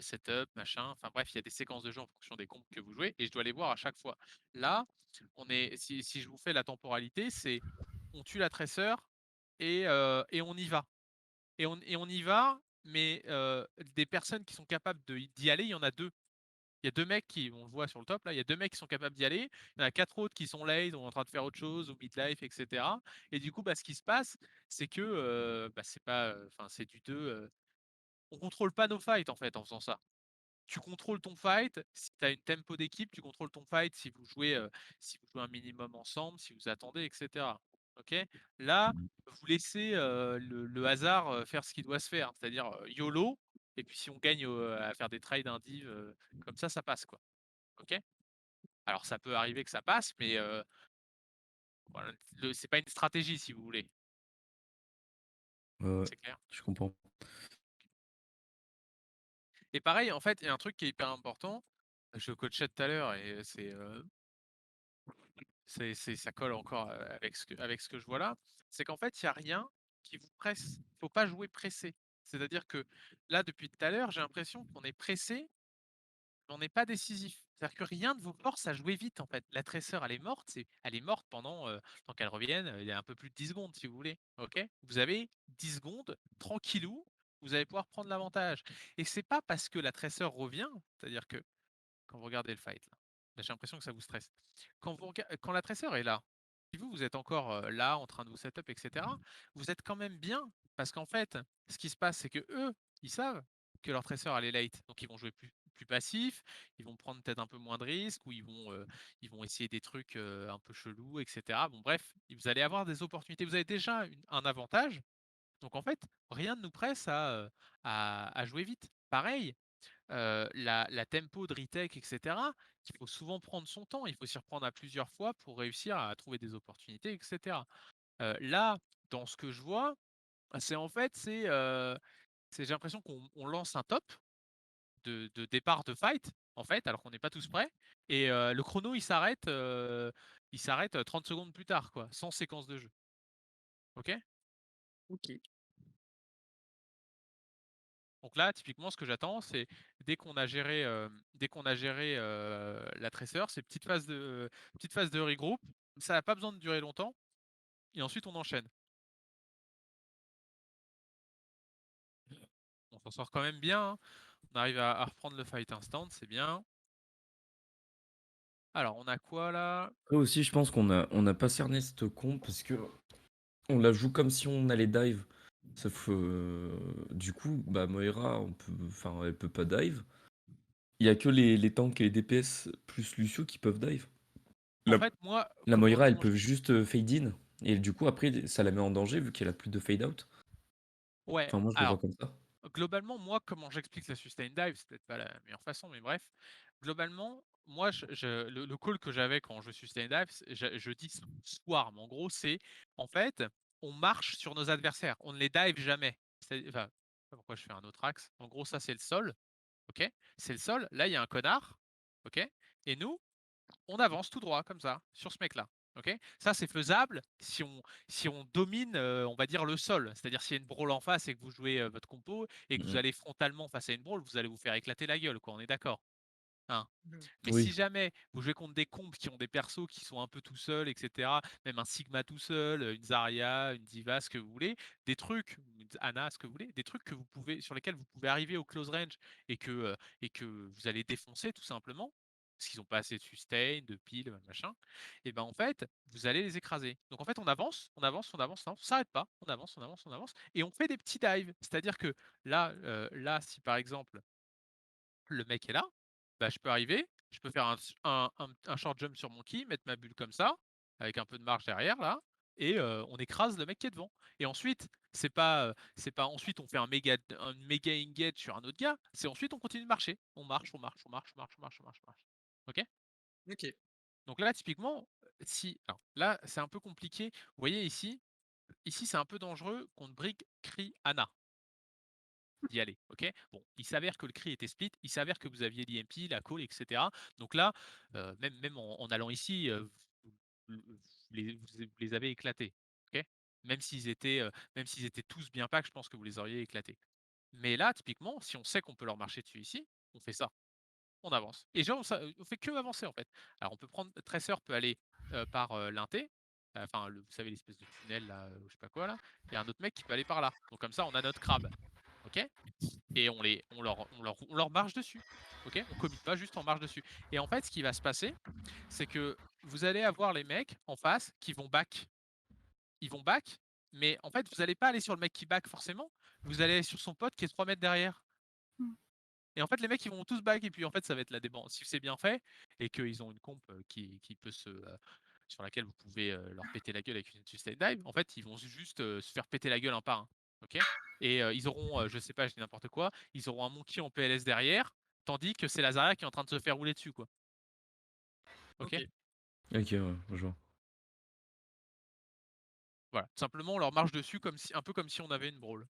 setup, machin. Enfin bref, il y a des séquences de jeu en fonction des comptes que vous jouez et je dois les voir à chaque fois. Là, si je vous fais la temporalité, c'est on tue la tresseur et on y va. Et on y va, mais des personnes qui sont capables d'y aller, il y en a deux. Il y a deux mecs on le voit sur le top là, il y a deux mecs qui sont capables d'y aller. Il y en a quatre autres qui sont late, ou en train de faire autre chose, ou midlife, etc. Et du coup, bah, ce qui se passe, c'est que bah, c'est pas, enfin, c'est du 2. On contrôle pas nos fights en fait en faisant ça. Tu contrôles ton fight, si tu as une tempo d'équipe, tu contrôles ton fight si vous jouez un minimum ensemble, si vous attendez, etc. Ok. Là, vous laissez le hasard faire ce qui doit se faire, c'est-à-dire YOLO, et puis si on gagne à faire des trades indiv comme ça passe quoi. Ok. Alors ça peut arriver que ça passe, mais voilà, c'est pas une stratégie si vous voulez. Ouais, C'est clair. je comprends. Et pareil, en fait, il y a un truc qui est hyper important. Je coachais tout à l'heure et ça colle encore avec ce que je vois là. C'est qu'en fait, il n'y a rien qui vous presse. Il ne faut pas jouer pressé. C'est-à-dire que là, depuis tout à l'heure, j'ai l'impression qu'on est pressé, mais on n'est pas décisif. C'est-à-dire que rien ne vous force à jouer vite, en fait. La tresseur, elle est morte. Elle est morte pendant, tant qu'elle revienne, il y a un peu plus de 10 secondes, si vous voulez. Ok. Vous avez 10 secondes, tranquillou, vous allez pouvoir prendre l'avantage. Et c'est pas parce que la tresseur revient, c'est-à-dire que quand vous regardez le fight, là, j'ai l'impression que ça vous stresse. Quand la tresseur est là, si vous êtes encore là, en train de vous setup, etc., vous êtes quand même bien. Parce qu'en fait, ce qui se passe, c'est que eux, ils savent que leur tresseur elle est late, donc ils vont jouer plus passifs, ils vont prendre peut-être un peu moins de risques, ou ils vont essayer des trucs un peu chelous, etc. Bon, bref, vous allez avoir des opportunités. Vous avez déjà un avantage. Donc en fait, rien ne nous presse à jouer vite. Pareil, la tempo de retake, etc., il faut souvent prendre son temps, il faut s'y reprendre à plusieurs fois pour réussir à trouver des opportunités, etc. Là, dans ce que je vois, c'est en fait, j'ai l'impression qu'on lance un top de départ de fight, en fait, alors qu'on n'est pas tous prêts, et le chrono il s'arrête 30 secondes plus tard, quoi, sans séquence de jeu. Ok? Ok. Donc là, typiquement, ce que j'attends, c'est dès qu'on a géré la traceur, c'est petite phase de regroup. Ça n'a pas besoin de durer longtemps. Et ensuite, on enchaîne. On s'en sort quand même bien, hein. On arrive à reprendre le fight instant, c'est bien. Alors, on a quoi là? Après aussi, je pense qu'on a pas cerné cette comp parce que on la joue comme si on allait dive. Sauf du coup, bah Moira, enfin, elle peut pas dive. Il y a que les tanks et les DPS plus Lucio qui peuvent dive. En La, fait, moi, la Moira, elle comment peut juste fade in. Et du coup, après, ça la met en danger vu qu'elle a plus de fade out. Ouais, Enfin, moi, je le vois alors, comme ça. globalement, moi, comment j'explique la sustain dive, c'est peut-être pas la meilleure façon, mais bref. Globalement, moi, le call que j'avais quand je sustain dive, je dis swarm. En gros, c'est en fait, on marche sur nos adversaires. On ne les dive jamais. Enfin, je sais pas pourquoi je fais un autre axe. En gros, ça, c'est le sol. Ok? C'est le sol. Là, il y a un connard. Ok? Et nous, on avance tout droit, comme ça, sur ce mec-là. Ok, ça, c'est faisable si on domine, on va dire, le sol. C'est-à-dire s'il y a une brawl en face et que vous jouez votre compo et que vous Mhm. allez frontalement face à une brawl, vous allez vous faire éclater la gueule, quoi. On est d'accord, hein. Mhm. Mais Oui. si jamais vous jouez contre des compes qui ont des persos qui sont un peu tout seuls, etc., même un Sigma tout seul, une Zarya, une Diva, ce que vous voulez, des trucs, une Ana, ce que vous voulez, des trucs que vous pouvez, sur lesquels vous pouvez arriver au close range et que vous allez défoncer tout simplement, parce qu'ils n'ont pas assez de sustain, de pile, machin, et ben en fait, vous allez les écraser. Donc en fait, on avance, on avance, on avance, on s'arrête pas, on avance, on avance, on avance, et on fait des petits dives. C'est-à-dire que là, si par exemple le mec est là, bah, je peux arriver, je peux faire un short jump sur mon ki, mettre ma bulle comme ça, avec un peu de marge derrière là, et on écrase le mec qui est devant. Et ensuite, c'est pas ensuite on fait un méga engage sur un autre gars, c'est ensuite on continue de marcher. On marche, on marche, on marche, on marche, on marche, on marche, on marche. Ok? Ok. Donc là, typiquement, si. Alors, là, c'est un peu compliqué. Vous voyez ici, c'est un peu dangereux contre Brig, Cri, Ana d'y aller. Ok, bon, il s'avère que le cri était split, il s'avère que vous aviez l'IMP, la call, etc. Donc là, même en allant ici, vous les avez éclatés. Ok, même s'ils étaient tous bien pack, je pense que vous les auriez éclatés. Mais là, typiquement, si on sait qu'on peut leur marcher dessus ici, on fait ça. On avance. Et genre, on fait que avancer en fait. Alors on peut prendre. Tracer peut aller par l'inté. Enfin, vous savez, l'espèce de tunnel là, je sais pas quoi là. Il y a un autre mec qui peut aller par là. Donc comme ça, on a notre crabe. Ok, et on leur marche dessus. Ok, on commit pas, juste on marche dessus. Et en fait, ce qui va se passer, c'est que vous allez avoir les mecs en face qui vont back. Ils vont back, mais en fait, vous n'allez pas aller sur le mec qui back forcément. Vous allez aller sur son pote qui est 3 mètres derrière. Hmm. Et en fait, les mecs, ils vont tous back. Et puis, en fait, ça va être la débat. Si c'est bien fait et qu'ils ont une comp qui peut sur laquelle vous pouvez leur péter la gueule avec une sustain dive, en fait, ils vont juste se faire péter la gueule un par un. Ok, et ils auront, je sais pas, je dis n'importe quoi, ils auront un monkey en PLS derrière, tandis que c'est Lazaria qui est en train de se faire rouler dessus, quoi. Ok, Ok. Ok, ouais, je vois. voilà. Tout simplement, on leur marche dessus un peu comme si on avait une brawl.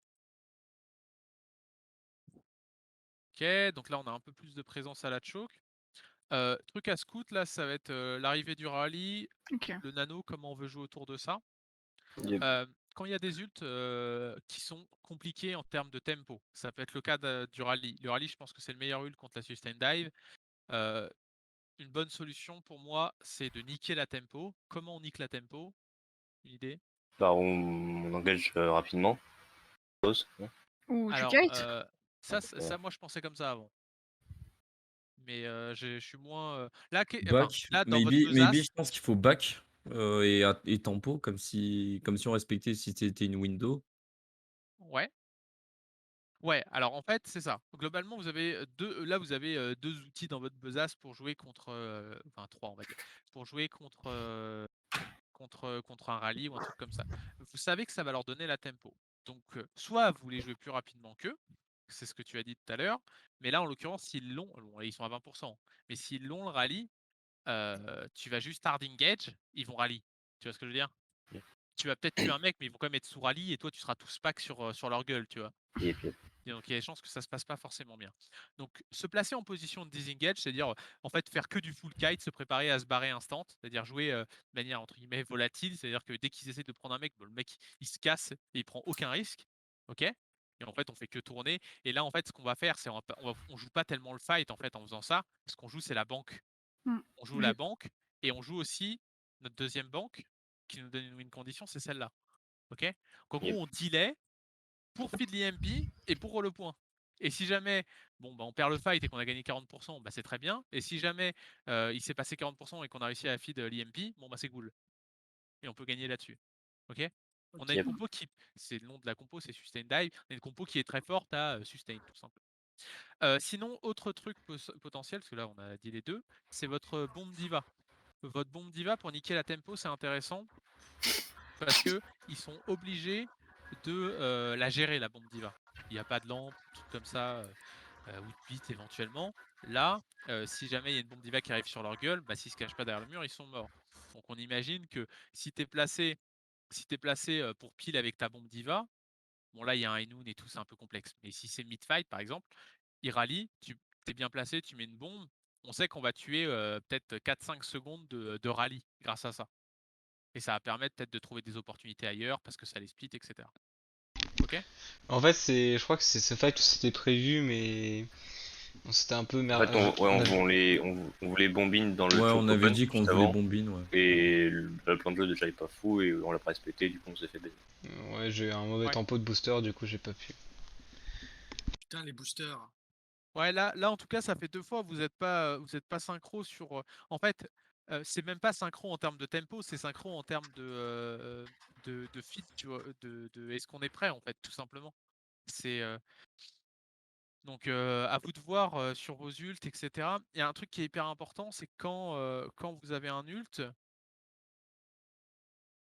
Ok, donc là, on a un peu plus de présence à la choke. Truc à scout, là, ça va être l'arrivée du rallye, Ok. le nano, comment on veut jouer autour de ça. Yep. Quand il y a des ults qui sont compliqués en termes de tempo, ça peut être le cas du rallye. Le rallye, je pense que c'est le meilleur ult contre la sustain dive. Une bonne solution pour moi, c'est de niquer la tempo. Comment on nique la tempo? Une idée? Bah, on engage rapidement. Pause. Ou tu Alors, kite? ça, moi, je pensais comme ça avant. Mais je suis moins. Là, Back, là, dans votre maybe, besace, je pense qu'il faut back et tempo, comme si on respectait si c'était une window. ouais. Ouais, alors en fait, c'est ça. Globalement, vous avez vous avez 2 outils dans votre besace pour jouer contre, enfin 3 on va dire, pour jouer contre un rallye ou un truc comme ça. Vous savez que ça va leur donner la tempo. Donc, soit vous les jouez plus rapidement qu'eux, c'est ce que tu as dit tout à l'heure, mais là en l'occurrence, s'ils l'ont, bon, ils sont à 20%, mais s'ils l'ont le rallye, tu vas juste hard engage, ils vont rallye. Tu vois ce que je veux dire? Yep. Tu vas peut-être tuer un mec, mais ils vont quand même être sous rallye et toi tu seras tout spack sur leur gueule, tu vois? Yep, yep. Et donc il y a des chances que ça se passe pas forcément bien. Donc se placer en position de disengage, c'est-à-dire en fait faire que du full kite, se préparer à se barrer instant, c'est-à-dire jouer de manière entre guillemets volatile, c'est-à-dire que dès qu'ils essaient de prendre un mec, le mec il se casse et il prend aucun risque, ok? Et en fait on fait que tourner. Et là en fait ce qu'on va faire, c'est on joue pas tellement le fight en fait en faisant ça. Ce qu'on joue c'est la banque. Mmh. On joue la banque et on joue aussi notre deuxième banque qui nous donne une win condition, c'est celle-là, ok? Donc en gros Yep. on delay pour feed l'EMP et pour le point. Et si jamais on perd le fight et qu'on a gagné 40%, c'est très bien. Et si jamais il s'est passé 40% et qu'on a réussi à feed l'EMP, c'est cool. Et on peut gagner là-dessus. Ok? On a une Yep. compo qui, c'est le nom de la compo, c'est Sustain Dive. On a une compo qui est très forte à Sustain, tout simplement. Sinon, autre truc potentiel, parce que là on a dit les deux, c'est votre bombe diva. Votre bombe diva pour niquer la tempo, c'est intéressant parce que ils sont obligés de la gérer, la bombe diva. Il n'y a pas de lampe, truc comme ça, ou de bit éventuellement. Là, si jamais il y a une bombe diva qui arrive sur leur gueule, s'ils se cachent pas derrière le mur, ils sont morts. Donc on imagine que si tu es placé, pour pile avec ta bombe diva, bon là il y a un Inoon et tout, c'est un peu complexe. Mais si c'est mid-fight par exemple, il rallye, tu es bien placé, tu mets une bombe, on sait qu'on va tuer peut-être 4-5 secondes de rallye grâce à ça. Et ça va permettre peut-être de trouver des opportunités ailleurs parce que ça les split, etc. Ok? En fait, je crois que c'est ce fight où c'était prévu, mais on s'était un peu En fait, on voulait bombine dans le Ouais, choke on avait open dit qu'on juste voulait avant. bombine, ouais. Et le plan de jeu déjà est pas fou et on l'a pas respecté, du coup on s'est fait baiser. Ouais, j'ai eu un mauvais Ouais. tempo de booster, du coup j'ai pas pu. Putain, les boosters. Ouais, là en tout cas, ça fait 2 fois, vous êtes pas synchro sur. En fait, c'est même pas synchro en termes de tempo, c'est synchro en termes de feed, tu vois, de est-ce qu'on est prêt en fait, tout simplement. C'est donc à vous de voir sur vos ults, etc. Il y a un truc qui est hyper important, c'est quand vous avez un ult,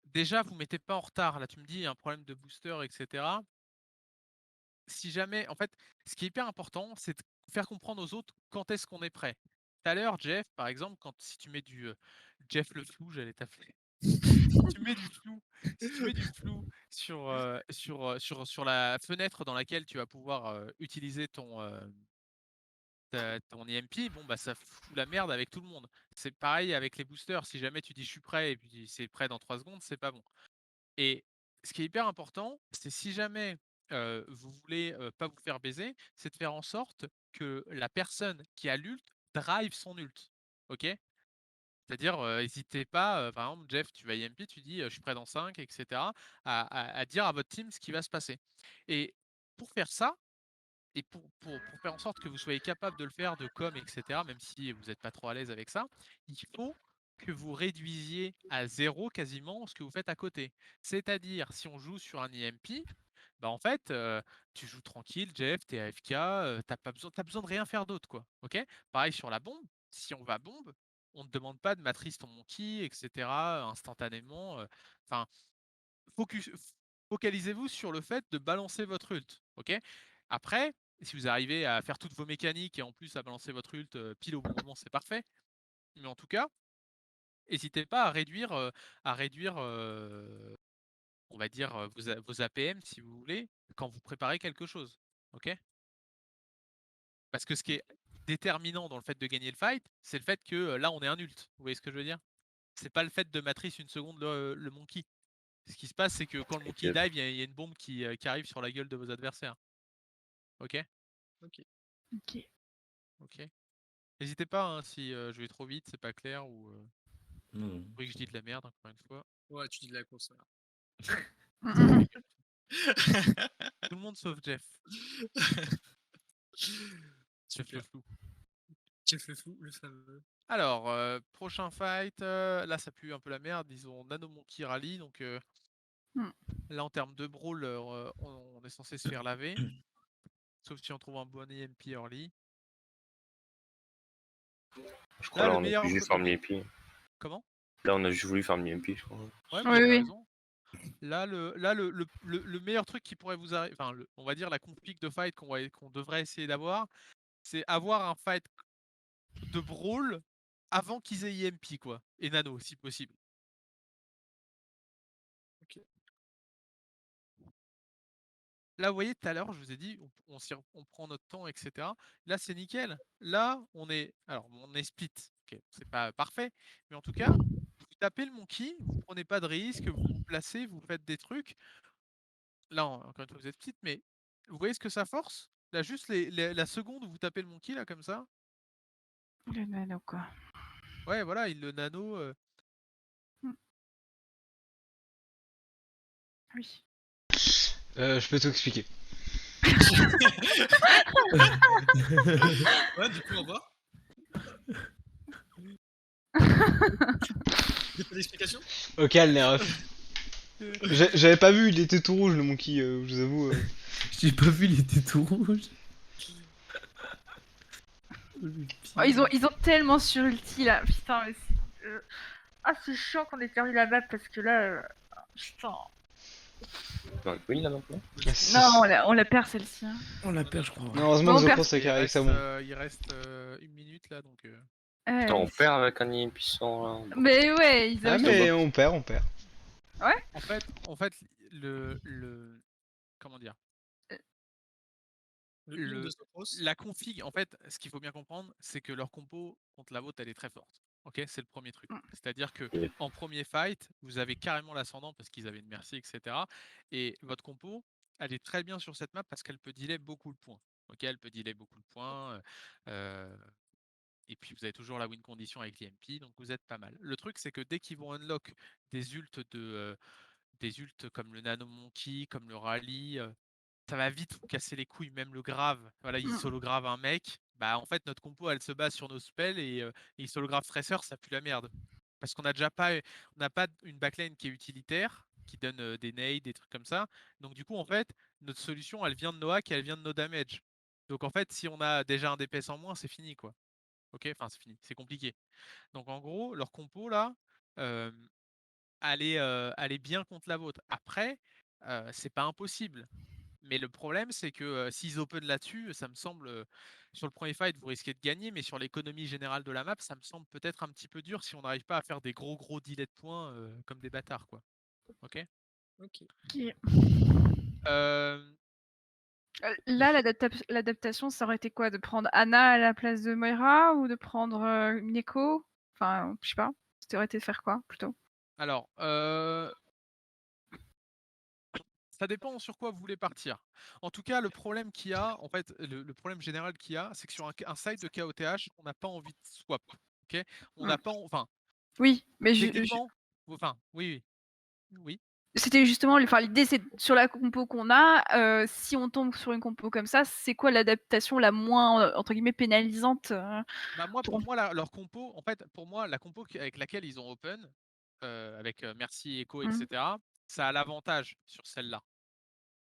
déjà vous mettez pas en retard. Là, tu me dis il y a un problème de booster, etc. Si jamais, en fait, ce qui est hyper important, c'est de faire comprendre aux autres quand est-ce qu'on est prêt. Tout à l'heure, Jeff, par exemple, si tu mets du Jeff le flou, j'allais t'appeler. Si tu mets du flou sur la fenêtre dans laquelle tu vas pouvoir utiliser ton EMP, ça fout la merde avec tout le monde. C'est pareil avec les boosters. Si jamais tu dis je suis prêt et puis c'est prêt dans 3 secondes, c'est pas bon. Et ce qui est hyper important, c'est si jamais vous voulez pas vous faire baiser, c'est de faire en sorte que la personne qui a l'ult drive son ult. Ok? C'est-à-dire, n'hésitez pas, par exemple, Jeff, tu vas IMP, tu dis je suis prêt dans 5, etc., à dire à votre team ce qui va se passer. Et pour faire ça, et pour faire en sorte que vous soyez capable de le faire, de com, etc., même si vous n'êtes pas trop à l'aise avec ça, il faut que vous réduisiez à 0 quasiment ce que vous faites à côté. C'est-à-dire, si on joue sur un EMP, en fait, tu joues tranquille, Jeff, t'es AFK, t'as besoin de rien faire d'autre, quoi. Ok? Pareil sur la bombe, si on va bombe, on ne demande pas de matrice ton monkey, etc., instantanément. Enfin, focus, focalisez-vous sur le fait de balancer votre ult. Ok? Après, si vous arrivez à faire toutes vos mécaniques et en plus à balancer votre ult pile au bon moment, c'est parfait. Mais en tout cas, n'hésitez pas à réduire on va dire, vos APM, si vous voulez, quand vous préparez quelque chose. Ok? Parce que ce qui est déterminant dans le fait de gagner le fight, c'est le fait que là, on est un ult. Vous voyez ce que je veux dire? C'est pas le fait de matrice une seconde le monkey. Ce qui se passe, c'est que quand le monkey dive, il y a une bombe qui arrive sur la gueule de vos adversaires. Ok? Ok. Ok. Ok. N'hésitez pas hein, si je vais trop vite, c'est pas clair ou Non. oui que je dis de la merde encore une fois. Ouais, tu dis de la course. Là. Tout le monde sauf Jeff. Jeff le flou. Jeff le fou, le fameux. Alors, prochain fight, là ça pue un peu la merde, ils ont Nano Monkey Rally, donc Hmm. là en termes de brawl, on est censé se faire laver. Sauf si on trouve un bon EMP early. Je crois Là, là, le on a meilleur. juste farm l'EMP. Comment? Là, on a juste voulu farm l'EMP, je crois. Ouais, vous Oui, avez oui. raison. Là, le meilleur truc qui pourrait vous arriver, enfin, on va dire la config de fight qu'on devrait essayer d'avoir, c'est avoir un fight de brawl avant qu'ils aient EMP, quoi. Et nano, si possible. Là, vous voyez, tout à l'heure, je vous ai dit, on prend notre temps, etc. Là, c'est nickel. Là, on est split. Ok, c'est pas parfait, mais en tout cas, vous tapez le monkey, vous prenez pas de risque, vous vous placez, vous faites des trucs. Là, encore une fois, vous êtes split, mais vous voyez ce que ça force? Là, juste la seconde où vous tapez le monkey, là, comme ça. Le nano, quoi. Ouais, voilà, il le nano. Oui. Je peux tout expliquer. Ouais, du coup, au revoir. Y'a pas d'explication? Ok, les refs. J'avais pas vu, il était tout rouge le monkey, je vous avoue. J'ai pas vu, il était tout rouge. Oh, ils ont tellement surulti là. Putain, mais c'est. Ah, c'est chiant qu'on ait perdu la map parce que là. Putain. Non, oui, là maintenant. Ah, si. Non, on la perd celle-ci. Hein. On la perd, je crois. Non, heureusement Bon, que on The perd. Cross avec ça bon. Il reste 1 minute là, donc. Putain, on perd avec un EMP sans là. Mais ouais, ils Ah, avaient. mais on perd. En fait, comment dire? Le de Sopros. La config, en fait, ce qu'il faut bien comprendre, c'est que leur compo contre la vôtre, elle est très forte. Ok, c'est le premier truc. C'est-à-dire que Oui. en premier fight, vous avez carrément l'ascendant parce qu'ils avaient une merci, etc. Et votre compo, elle est très bien sur cette map parce qu'elle peut delay beaucoup le point. Ok, elle peut delay beaucoup le point. Et puis vous avez toujours la win condition avec l'EMP, donc vous êtes pas mal. Le truc, c'est que dès qu'ils vont unlock des ults des ults comme le Nano Monkey, comme le Rally, ça va vite vous casser les couilles, même le grave. Voilà, il solo grave un mec. Bah en fait notre compo elle se base sur nos spells et il solo grave Tracer, ça pue la merde. Parce qu'on n'a pas une backline qui est utilitaire, qui donne des nades, des trucs comme ça. Donc du coup en fait, notre solution elle vient de nos hacks et elle vient de nos damage. Donc en fait, si on a déjà un DPS en moins, c'est fini quoi. Ok, enfin c'est fini, c'est compliqué. Donc en gros, leur compo là, elle est bien contre la vôtre. Après, c'est pas impossible. Mais le problème, c'est que s'ils open là-dessus, ça me semble, sur le premier fight, vous risquez de gagner, mais sur l'économie générale de la map, ça me semble peut-être un petit peu dur si on n'arrive pas à faire des gros delays de points comme des bâtards, quoi. Ok. Ok. Là, l'adaptation, ça aurait été quoi? De prendre Anna à la place de Moira ou de prendre Neko? Enfin, je sais pas. Ça aurait été de faire quoi plutôt? Alors, ça dépend sur quoi vous voulez partir. En tout cas, le problème qu'il y a, en fait, le problème général qu'il y a, c'est que sur un site de KOTH, on n'a pas envie de swap. Ok, on n'a pas, enfin, Oui, mais techniquement, enfin, oui. c'était justement, enfin, l'idée c'est sur la compo qu'on a, si on tombe sur une compo comme ça, c'est quoi l'adaptation la moins entre guillemets pénalisante Bah moi, pour moi, leur compo, en fait, pour moi, la compo avec laquelle ils ont open, avec Merci, Echo, etc., ça a l'avantage sur celle-là.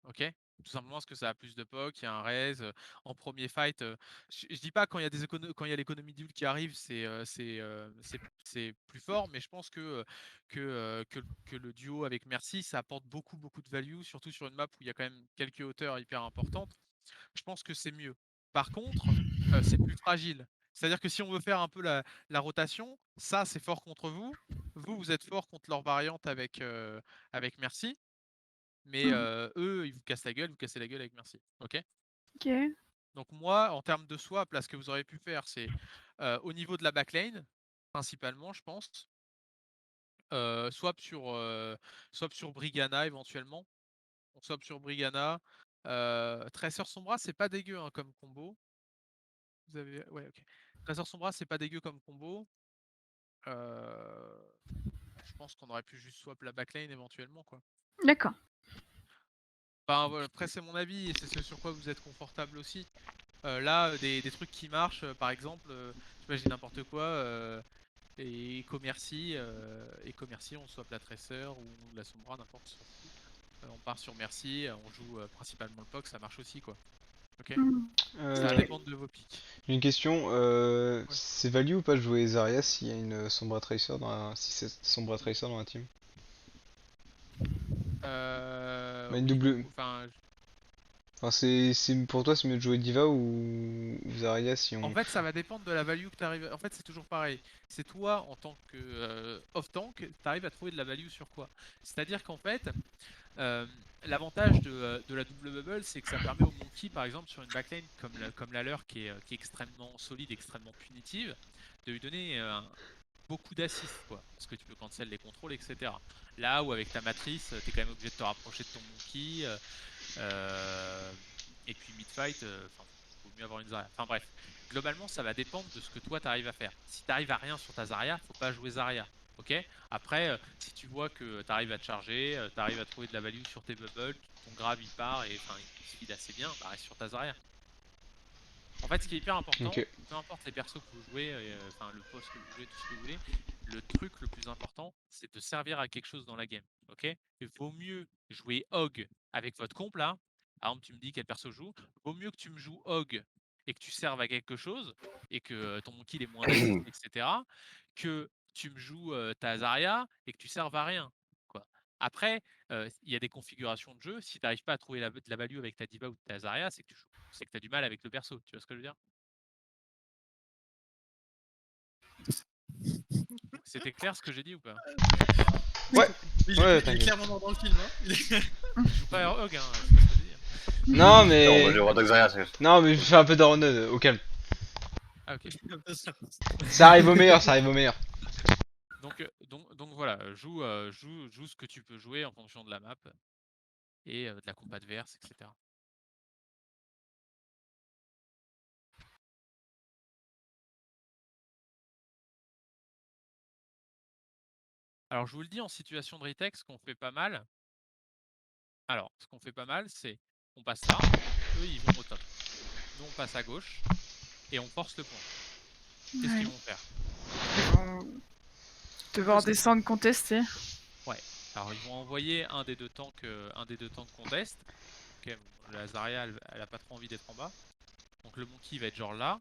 Ok? Tout simplement parce que ça a plus de POC, il y a un raise. En premier fight, je dis pas quand il y a l'économie d'ult qui arrive, c'est plus fort, mais je pense que le duo avec Merci, ça apporte beaucoup de value, surtout sur une map où il y a quand même quelques hauteurs hyper importantes. Je pense que c'est mieux. Par contre, c'est plus fragile. C'est-à-dire que si on veut faire un peu la rotation, ça c'est fort contre vous. Vous êtes fort contre leur variante avec Merci. Mais eux, ils vous cassent la gueule, vous cassez la gueule avec Merci. Ok? Ok. Donc moi, en termes de swap, là, ce que vous auriez pu faire, c'est au niveau de la backline, principalement, je pense. Swap sur Brigana éventuellement. On swap sur Brigana. Tracer Sombra, c'est pas dégueu hein, comme combo. Vous avez. Ouais, ok. Tracer Sombra, c'est pas dégueu comme combo. Je pense qu'on aurait pu juste swap la backline éventuellement, quoi. D'accord. Enfin, voilà, après, c'est mon avis et c'est ce sur quoi vous êtes confortable aussi. Là, des trucs qui marchent, par exemple, je sais pas, je dis n'importe quoi, et Commercy, on swap la Tracer ou la Sombra, n'importe. On part sur Merci, on joue principalement le POC, ça marche aussi quoi. Ok. Hmm. Ça va dépendre de vos pics. J'ai une question, c'est value ou pas de jouer Zarya s'il y a une Sombra Tracer si c'est Sombra Tracer dans la team? Bah, une Oui, double. enfin, Enfin, pour toi, c'est mieux de jouer Diva ou Zarya si en on. fait, ça va dépendre de la value que tu arrives. En fait, c'est toujours pareil. C'est toi, en tant que off-tank, tu arrives à trouver de la value sur quoi? C'est-à-dire qu'en fait, l'avantage de la double bubble, c'est que ça permet au monkey, par exemple, sur une backline comme la leur, qui est extrêmement solide, extrêmement punitive, de lui donner beaucoup d'assists, quoi. Parce que tu peux cancel les contrôles, etc. Là où avec ta matrice, tu es quand même obligé de te rapprocher de ton monkey. Euh, et puis mid-fight, vaut mieux avoir une Zarya. Enfin bref, globalement, ça va dépendre de ce que toi t'arrives à faire. Si t'arrives à rien sur ta Zarya, faut pas jouer Zarya. Ok. Après, si tu vois que t'arrives à te charger, t'arrives à trouver de la value sur tes bubbles, ton grab il part et enfin il se feed assez bien, bah reste sur ta Zarya. En fait, ce qui est hyper important, Ok. peu importe les persos que vous jouez, enfin le poste que vous jouez, tout ce que vous voulez, le truc le plus important, c'est de servir à quelque chose dans la game. Ok. Il vaut mieux jouer Hog avec votre comp là. Par exemple, tu me dis quel perso joue. Vaut mieux que tu me joues Hog et que tu serves à quelque chose et que ton kill est moins d'assist, etc. Que tu me joues ta Zarya et que tu serves à rien. Quoi. Après, il y a des configurations de jeu. Si tu n'arrives pas à trouver de la value avec ta Diva ou ta Zarya, c'est que tu as du mal avec le perso. Tu vois ce que je veux dire? C'était clair ce que j'ai dit ou pas? Ouais, Il ouais, est t'inquiète. clairement dans le film. Hein. Je joue pas Hog, hein, c'est pas ce que je veux dire. Non, Non, mais. moi j'ai Rodok Zarya, c'est. Non, mais je fais un peu d'Aronod, au calme. Ah ok. Ça arrive au meilleur, ça arrive au meilleur. Donc voilà, joue ce que tu peux jouer en fonction de la map et de la comp adverse, etc. Alors je vous le dis, en situation de retake, ce qu'on fait pas mal, c'est on passe là, eux ils vont au top. Nous on passe à gauche et on force le point. Qu'est-ce qu'ils vont faire? Ils vont devoir descendre contester. Ouais. Alors ils vont envoyer un des deux tanks contest. Ok, bon, la Zarya elle a pas trop envie d'être en bas. Donc le monkey va être genre là.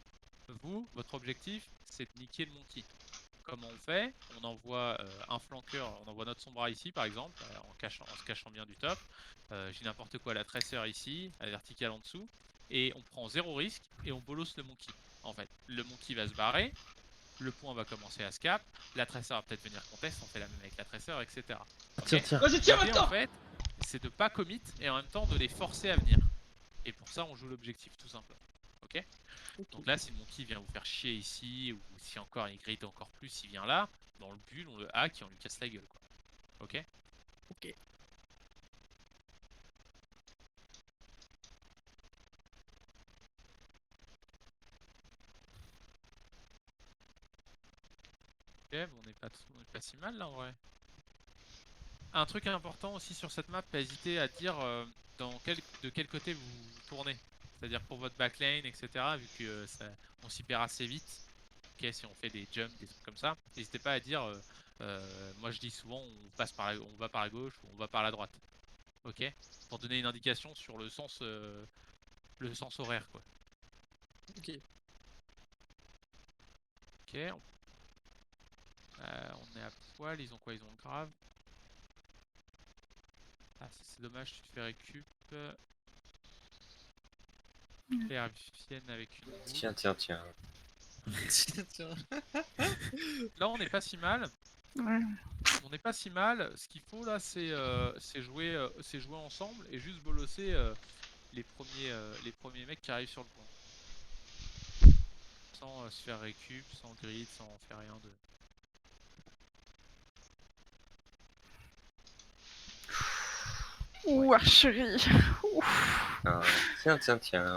Vous, votre objectif, c'est de niquer le monkey. Comment on fait? On envoie un flanqueur, on envoie notre Sombra ici par exemple, en se cachant bien du top. J'ai n'importe quoi, la Tracer ici, la verticale en dessous. Et on prend zéro risque et on bolos le monkey. En fait, le monkey va se barrer, le point va commencer à se cap, la Tracer va peut-être venir contest, on fait la même avec la Tracer, etc. Tiens, tiens. Vas-y, tire L'idée en maintenant. fait, c'est de pas commit et en même temps de les forcer à venir. Et pour ça, on joue l'objectif tout simplement. Ok? Donc là, si le monkey vient vous faire chier ici, ou si encore il grid encore plus, il vient là, dans le bulle, on le hack et on lui casse la gueule, quoi. Ok? Ok. Ok, bon, on est pas si mal là en vrai. Un truc important aussi sur cette map, pas hésiter à dire de quel côté vous tournez. C'est-à-dire pour votre backline, etc. Vu que on s'y perd assez vite. Ok, si on fait des jumps, des trucs comme ça, n'hésitez pas à dire. Moi je dis souvent on va par la gauche ou on va par la droite. Ok, pour donner une indication sur le sens horaire quoi. Ok. Ok, on est à poil, ils ont quoi? Ils ont grave. Ah c'est dommage, tu te fais récup. Claire vienne avec une boule. Tiens, tiens, tiens. Tiens. Là on n'est pas si mal. Ouais. On n'est pas si mal. Ce qu'il faut là c'est jouer ensemble et juste bolosser les premiers mecs qui arrivent sur le point. Sans se faire récup, sans grid, sans faire rien de... Ouh, archerie. Ouf. Ah, tiens, tiens, tiens.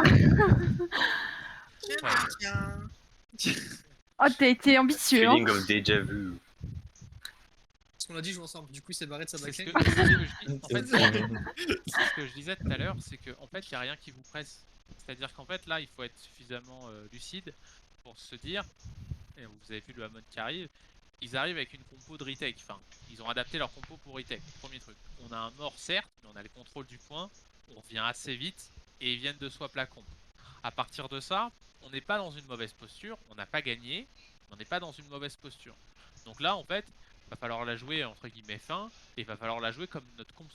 Tiens. Oh, t'as été ambitieux, hein. Feeling of déjà vu. Parce qu'on a dit jouer ensemble. Du coup, il s'est barré de sa C'est ce backline. que je dis. En fait, c'est ce que je disais tout à l'heure, c'est qu'en fait, il n'y a rien qui vous presse. C'est-à-dire qu'en fait, là, il faut être suffisamment lucide pour se dire, et vous avez vu le Hamon qui arrive, ils arrivent avec une compo de retake. Enfin, ils ont adapté leur compo pour retake. Premier truc. On a un mort, certes, mais on a le contrôle du point. On revient assez vite et ils viennent de swap la comp. À partir de ça, on n'est pas dans une mauvaise posture, on n'a pas gagné, on n'est pas dans une mauvaise posture. Donc là, en fait, il va falloir la jouer entre guillemets fin, et il va falloir la jouer comme notre comp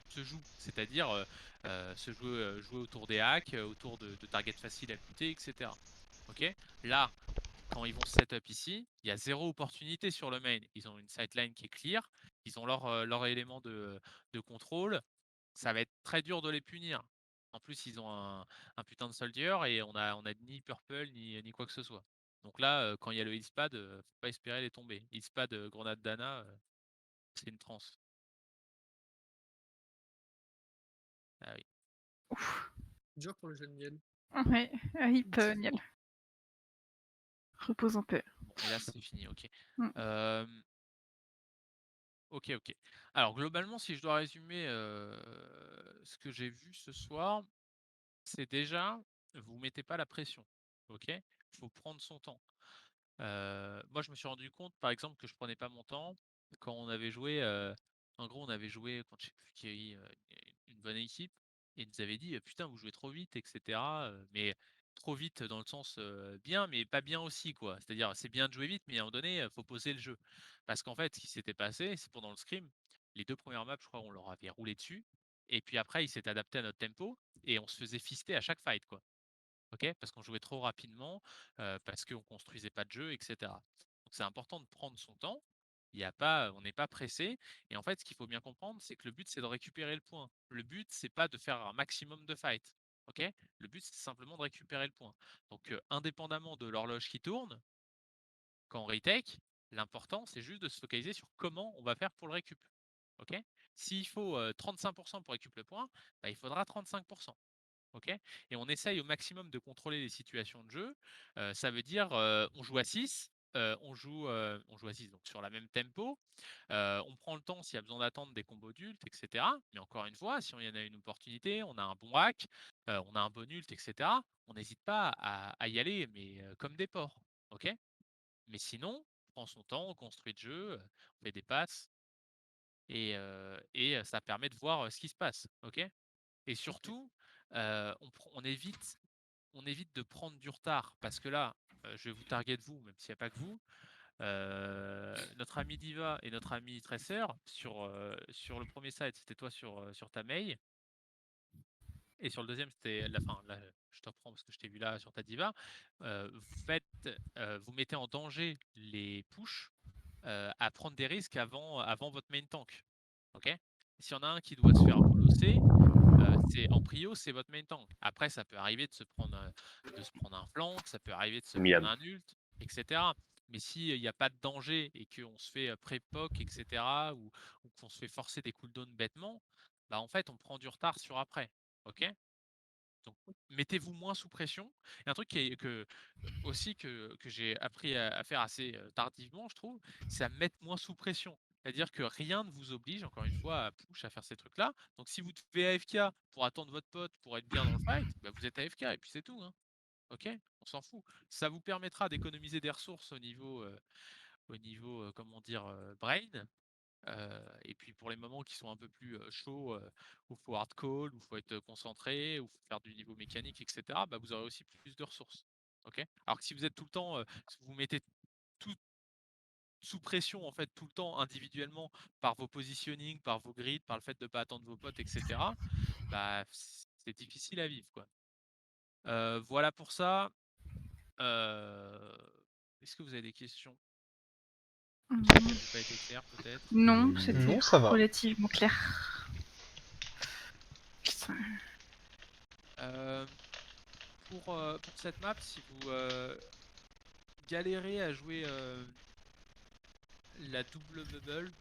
se joue, c'est-à-dire jouer autour des hacks, autour de targets faciles à buter, etc. Ok. Là, quand ils vont se setup ici, il y a 0 opportunité sur le main. Ils ont une sideline qui est clear, ils ont leur élément de contrôle. Ça va être très dur de les punir. En plus, ils ont un putain de soldier et on a ni purple ni quoi que ce soit. Donc là, quand il y a le healspad, faut pas espérer les tomber. Healspad, grenade d'Ana, c'est une transe. Ah oui. Ouf. Dur pour le jeune miel. Ouais, rip Niel. Repose en paix. Bon, et là, c'est fini, ok. Mm. Ok. Alors, globalement, si je dois résumer ce que j'ai vu ce soir, c'est déjà, vous mettez pas la pression, ok? Il faut prendre son temps. Moi, je me suis rendu compte, par exemple, que je prenais pas mon temps quand on avait joué. En gros, on avait joué quand je sais plus qui une bonne équipe et ils nous avait dit putain, vous jouez trop vite, etc. Mais trop vite dans le sens bien, mais pas bien aussi, quoi. C'est-à-dire, c'est bien de jouer vite, mais à un moment donné, faut poser le jeu. Parce qu'en fait, ce qui s'était passé, c'est pendant le scrim, les 2 premières maps, je crois, on leur avait roulé dessus. Et puis après, il s'est adapté à notre tempo et on se faisait fister à chaque fight, quoi. Ok, parce qu'on jouait trop rapidement, parce qu'on construisait pas de jeu, etc. Donc c'est important de prendre son temps. Il y a pas, on n'est pas pressé. Et en fait, ce qu'il faut bien comprendre, c'est que le but c'est de récupérer le point. Le but c'est pas de faire un maximum de fights. Ok, le but c'est simplement de récupérer le point. Donc indépendamment de l'horloge qui tourne, quand on retake, l'important c'est juste de se focaliser sur comment on va faire pour le récup. Ok, s'il faut 35% pour récupérer le point, bah, il faudra 35%. Ok, et on essaye au maximum de contrôler les situations de jeu. Ça veut dire on joue à 6, on joue à 6 donc sur la même tempo. On prend le temps s'il y a besoin d'attendre des combos d'ult, etc. Mais encore une fois, si on y en a une opportunité, on a un bon hack, on a un bon ult, etc. On n'hésite pas à y aller, mais comme des porcs. Ok, mais sinon, on prend son temps, on construit le jeu, on fait des passes et ça permet de voir ce qui se passe. Ok. Et surtout, on évite de prendre du retard parce que là, je vais vous target vous, même s'il n'y a pas que vous. Notre ami Diva et notre ami Tracer, sur le premier side, c'était toi sur ta Mei. Et sur le deuxième, c'était la fin. Là, je te reprends parce que je t'ai vu là sur ta Diva. Vous mettez en danger les push à prendre des risques avant votre main tank. Ok. S'il y en a un qui doit se faire bolosser, en prio, c'est votre main tank. Après, ça peut arriver de se prendre un flank, ça peut arriver de se prendre un ult, etc. Mais s'il n'y a pas de danger et qu'on se fait pré-poc, etc., ou qu'on se fait forcer des cooldowns bêtement, bah en fait, on prend du retard sur après. Ok. Donc, mettez-vous moins sous pression. Et un truc aussi que j'ai appris à faire assez tardivement, je trouve, c'est à mettre moins sous pression. C'est-à-dire que rien ne vous oblige, encore une fois, à push, à faire ces trucs-là. Donc si vous devez AFK pour attendre votre pote, pour être bien dans le fight, bah, vous êtes AFK et puis c'est tout. Hein. Ok, on s'en fout. Ça vous permettra d'économiser des ressources au niveau, comment dire, brain. Et puis pour les moments qui sont un peu plus chauds, où il faut hard call, où il faut être concentré, où il faut faire du niveau mécanique, etc., bah, vous aurez aussi plus de ressources. Ok. Alors que si vous êtes tout le temps, si vous mettez tout sous pression en fait tout le temps individuellement par vos positioning, par vos grids, par le fait de ne pas attendre vos potes, etc., bah, c'est difficile à vivre, quoi. Voilà pour ça. Est-ce que vous avez des questions? J'ai pas été clair peut-être. Non, c'était Non, ça va. relativement clair. Putain. Pour cette map, si vous galérez à jouer la double bubble,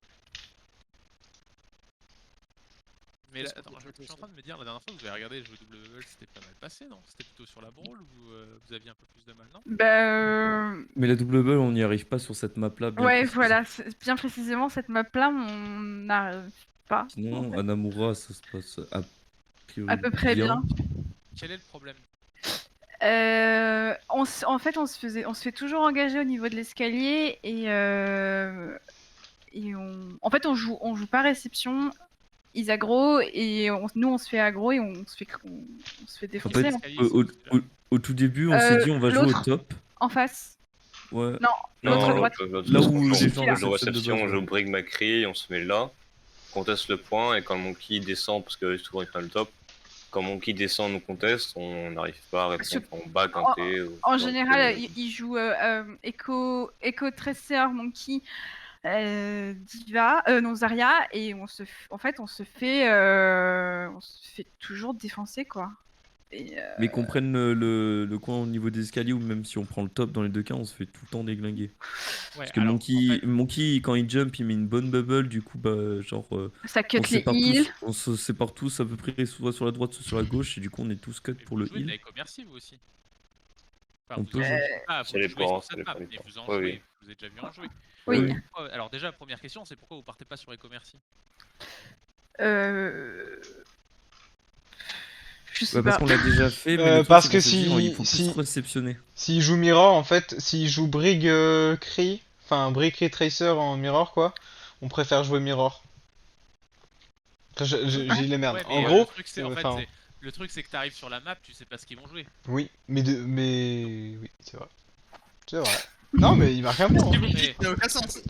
mais là, attends, je suis en train de me dire, la dernière fois que vous avez regardé jouer double bubble, c'était pas mal passé, non? C'était plutôt sur la brawl ou vous aviez un peu plus de mal, non? Bah, Mais la double bubble, on n'y arrive pas sur cette map-là. Bien ouais, précisé. voilà, bien précisément, cette map-là, on n'arrive pas. Sinon, Anamura, ça se passe à priori À peu près bien. Quel est le problème? En fait, on se fait toujours engager au niveau de l'escalier et en fait, on joue pas réception ils aggro et nous on se fait aggro et on se fait En défoncer. fait, Escalier, au, c'est celui-là. au tout début, on s'est dit on va jouer au l'autre. top. En face. Ouais. Non, l'autre à Non, droite. Là où on les gens joue réceptionnent de réception, base, on joue ouais. Brig Macri, on se met là, on conteste le point, et quand le Monkey descend, parce que souvent il prend le top, quand Monkey descend, nous conteste, on n'arrive pas à répondre, on back un T. En général, il joue Echo Tracer, Monkey, Diva, non Zarya, et on se fait toujours défoncer, quoi. Mais qu'on prenne le coin au niveau des escaliers ou même si on prend le top, dans les deux cas, on se fait tout le temps déglinguer. Parce que alors, Monkey, quand il jump, il met une bonne bubble, du coup, bah, genre, ça cut on se les sépare heals. on se sépare tous à peu près, soit sur la droite, soit sur la gauche, et du coup, on est tous cut mais pour vous le jouez de la heal. e-commerce vous aussi. On vous peut en jouer. jouez pas, Ça vous jouez dépend, sur ça cette map, dépend du mais temps. vous en Oui, jouez, oui. vous avez déjà vu en jouer. Oui. Oui. Alors déjà, première question, c'est pourquoi vous partez pas sur e-commerce? Je sais Ouais, parce pas. qu'on l'a déjà fait, mais le truc, parce c'est que qu'on s'est dit, il faut si- plus réceptionner. S'il joue Mirror, en fait, s'il joue Brig Cree, enfin Brig Cree Tracer en Mirror, quoi, on préfère jouer Mirror. Enfin, j'ai les merdes. Ouais, En mais gros, le truc c'est enfin, le truc c'est que t'arrives sur la map, tu sais pas ce qu'ils vont jouer. oui, mais oui, c'est vrai. C'est vrai. Non, mais il marque un point. Hein. Mais- Ça n'a aucun sens.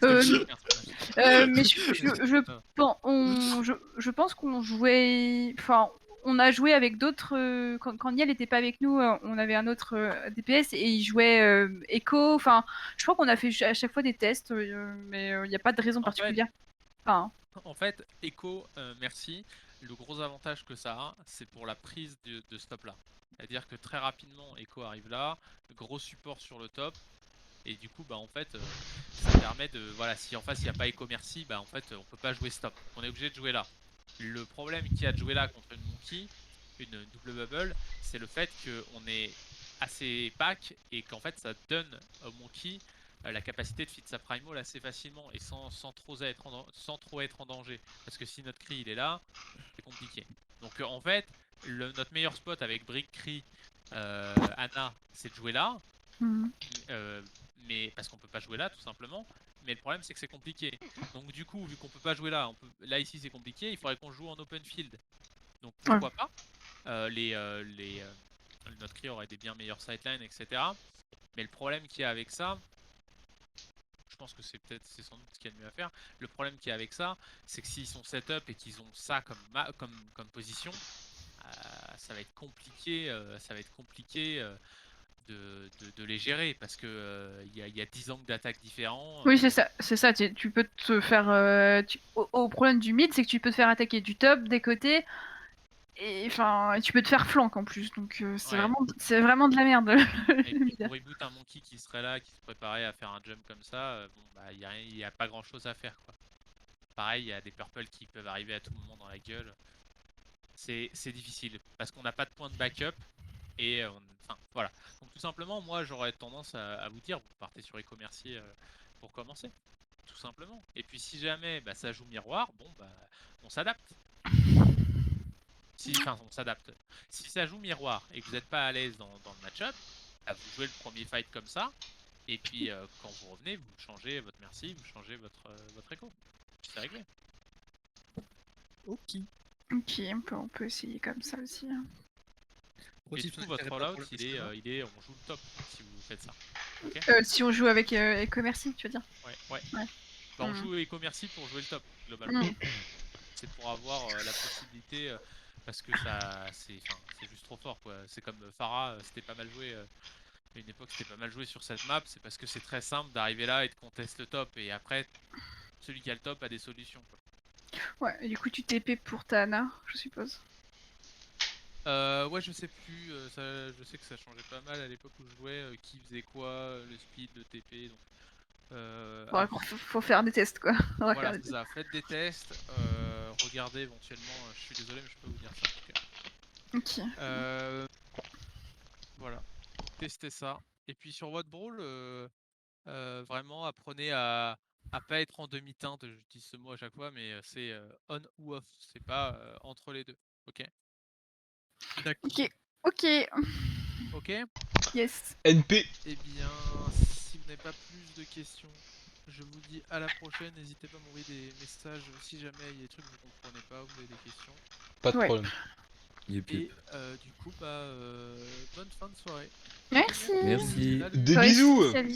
Mais je pense qu'on jouait. Enfin, on a joué avec d'autres. Quand Niel n'était pas avec nous, on avait un autre DPS et il jouait Echo. Enfin, je crois qu'on a fait à chaque fois des tests, mais il n'y a pas de raison particulière. Enfin, En fait, Echo, merci. Le gros avantage que ça a, c'est pour la prise de ce top là. C'est-à-dire que très rapidement, Echo arrive là, gros support sur le top. Et du coup, bah en fait, ça permet de. Voilà, si en face il n'y a pas Echo Merci, bah en fait, on peut pas jouer stop. On est obligé de jouer là. Le problème qu'il y a de jouer là contre une Monkey, une double bubble, c'est le fait qu'on est assez pack et qu'en fait ça donne au Monkey la capacité de feed sa primal assez facilement et sans trop être en danger. Parce que si notre cri il est là, c'est compliqué. Donc en fait, notre meilleur spot avec Brick, Cri, Anna, c'est de jouer là. Mais parce qu'on peut pas jouer là tout simplement. Mais le problème c'est que c'est compliqué. Donc du coup, vu qu'on peut pas jouer là, là ici c'est compliqué, il faudrait qu'on joue en open field. Donc pourquoi pas notre cri aurait des bien meilleurs sidelines, etc. Mais le problème qu'il y a avec ça, je pense que c'est sans doute ce qu'il y a de mieux à faire. Le problème qu'il y a avec ça, c'est que s'ils sont setup et qu'ils ont ça comme position, ça va être compliqué. De les gérer parce que il y a 10 angles d'attaque différents. Oui, c'est ça. Tu peux te faire. Au problème du mid, c'est que tu peux te faire attaquer du top, des côtés, et enfin, tu peux te faire flank en plus. Donc c'est vraiment de la merde. Et puis pour reboot un Monkey qui serait là, qui se préparait à faire un jump comme ça, bon bah il y a pas grand chose à faire quoi. Pareil, il y a des purple qui peuvent arriver à tout moment dans la gueule. C'est difficile parce qu'on n'a pas de point de backup. Et enfin voilà. Donc tout simplement, moi j'aurais tendance à vous dire, vous partez sur e-commerce pour commencer, tout simplement. Et puis si jamais ça joue miroir, bon bah on s'adapte. Enfin on s'adapte. Si ça joue miroir et que vous n'êtes pas à l'aise dans le match-up, vous jouez le premier fight comme ça. Et puis quand vous revenez, vous changez votre merci, vous changez votre écho. C'est réglé. Ok. Ok, on peut essayer comme ça aussi. Hein. Et du coup, votre rollout, il est on joue le top si vous faites ça. Okay, si on joue avec e-commerce, tu veux dire? Ouais. Bah, on joue e-commerce pour jouer le top, globalement. C'est pour avoir la possibilité, parce que c'est juste trop fort, quoi. C'est comme Pharah, c'était pas mal joué. À une époque, c'était pas mal joué sur cette map. C'est parce que c'est très simple d'arriver là et de contester le top. Et après, celui qui a le top a des solutions, quoi. Ouais, et du coup, tu TP pour ta Ana, je suppose. Ouais, je sais plus, je sais que ça changeait pas mal à l'époque où je jouais, qui faisait quoi, le speed, le TP, donc... faut faire des tests quoi. Voilà, c'est ça, faites des tests, regardez éventuellement, je suis désolé mais je peux vous dire ça en tout cas. Ok. Voilà, testez ça. Et puis sur votre brawl, vraiment apprenez à pas être en demi-teinte, je dis ce mot à chaque fois, mais c'est on ou off, c'est pas entre les deux, ok? D'accord. Ok. Ok. Yes. NP. Eh bien, si vous n'avez pas plus de questions, Je vous dis à la prochaine. N'hésitez pas à m'envoyer des messages si jamais il y a des trucs que vous comprenez pas, vous avez des questions. Pas de Ouais. problème. Yep, Et yep. du coup, bonne fin de soirée. Merci. Merci. Salut. Des Toi aussi, bisous. salut.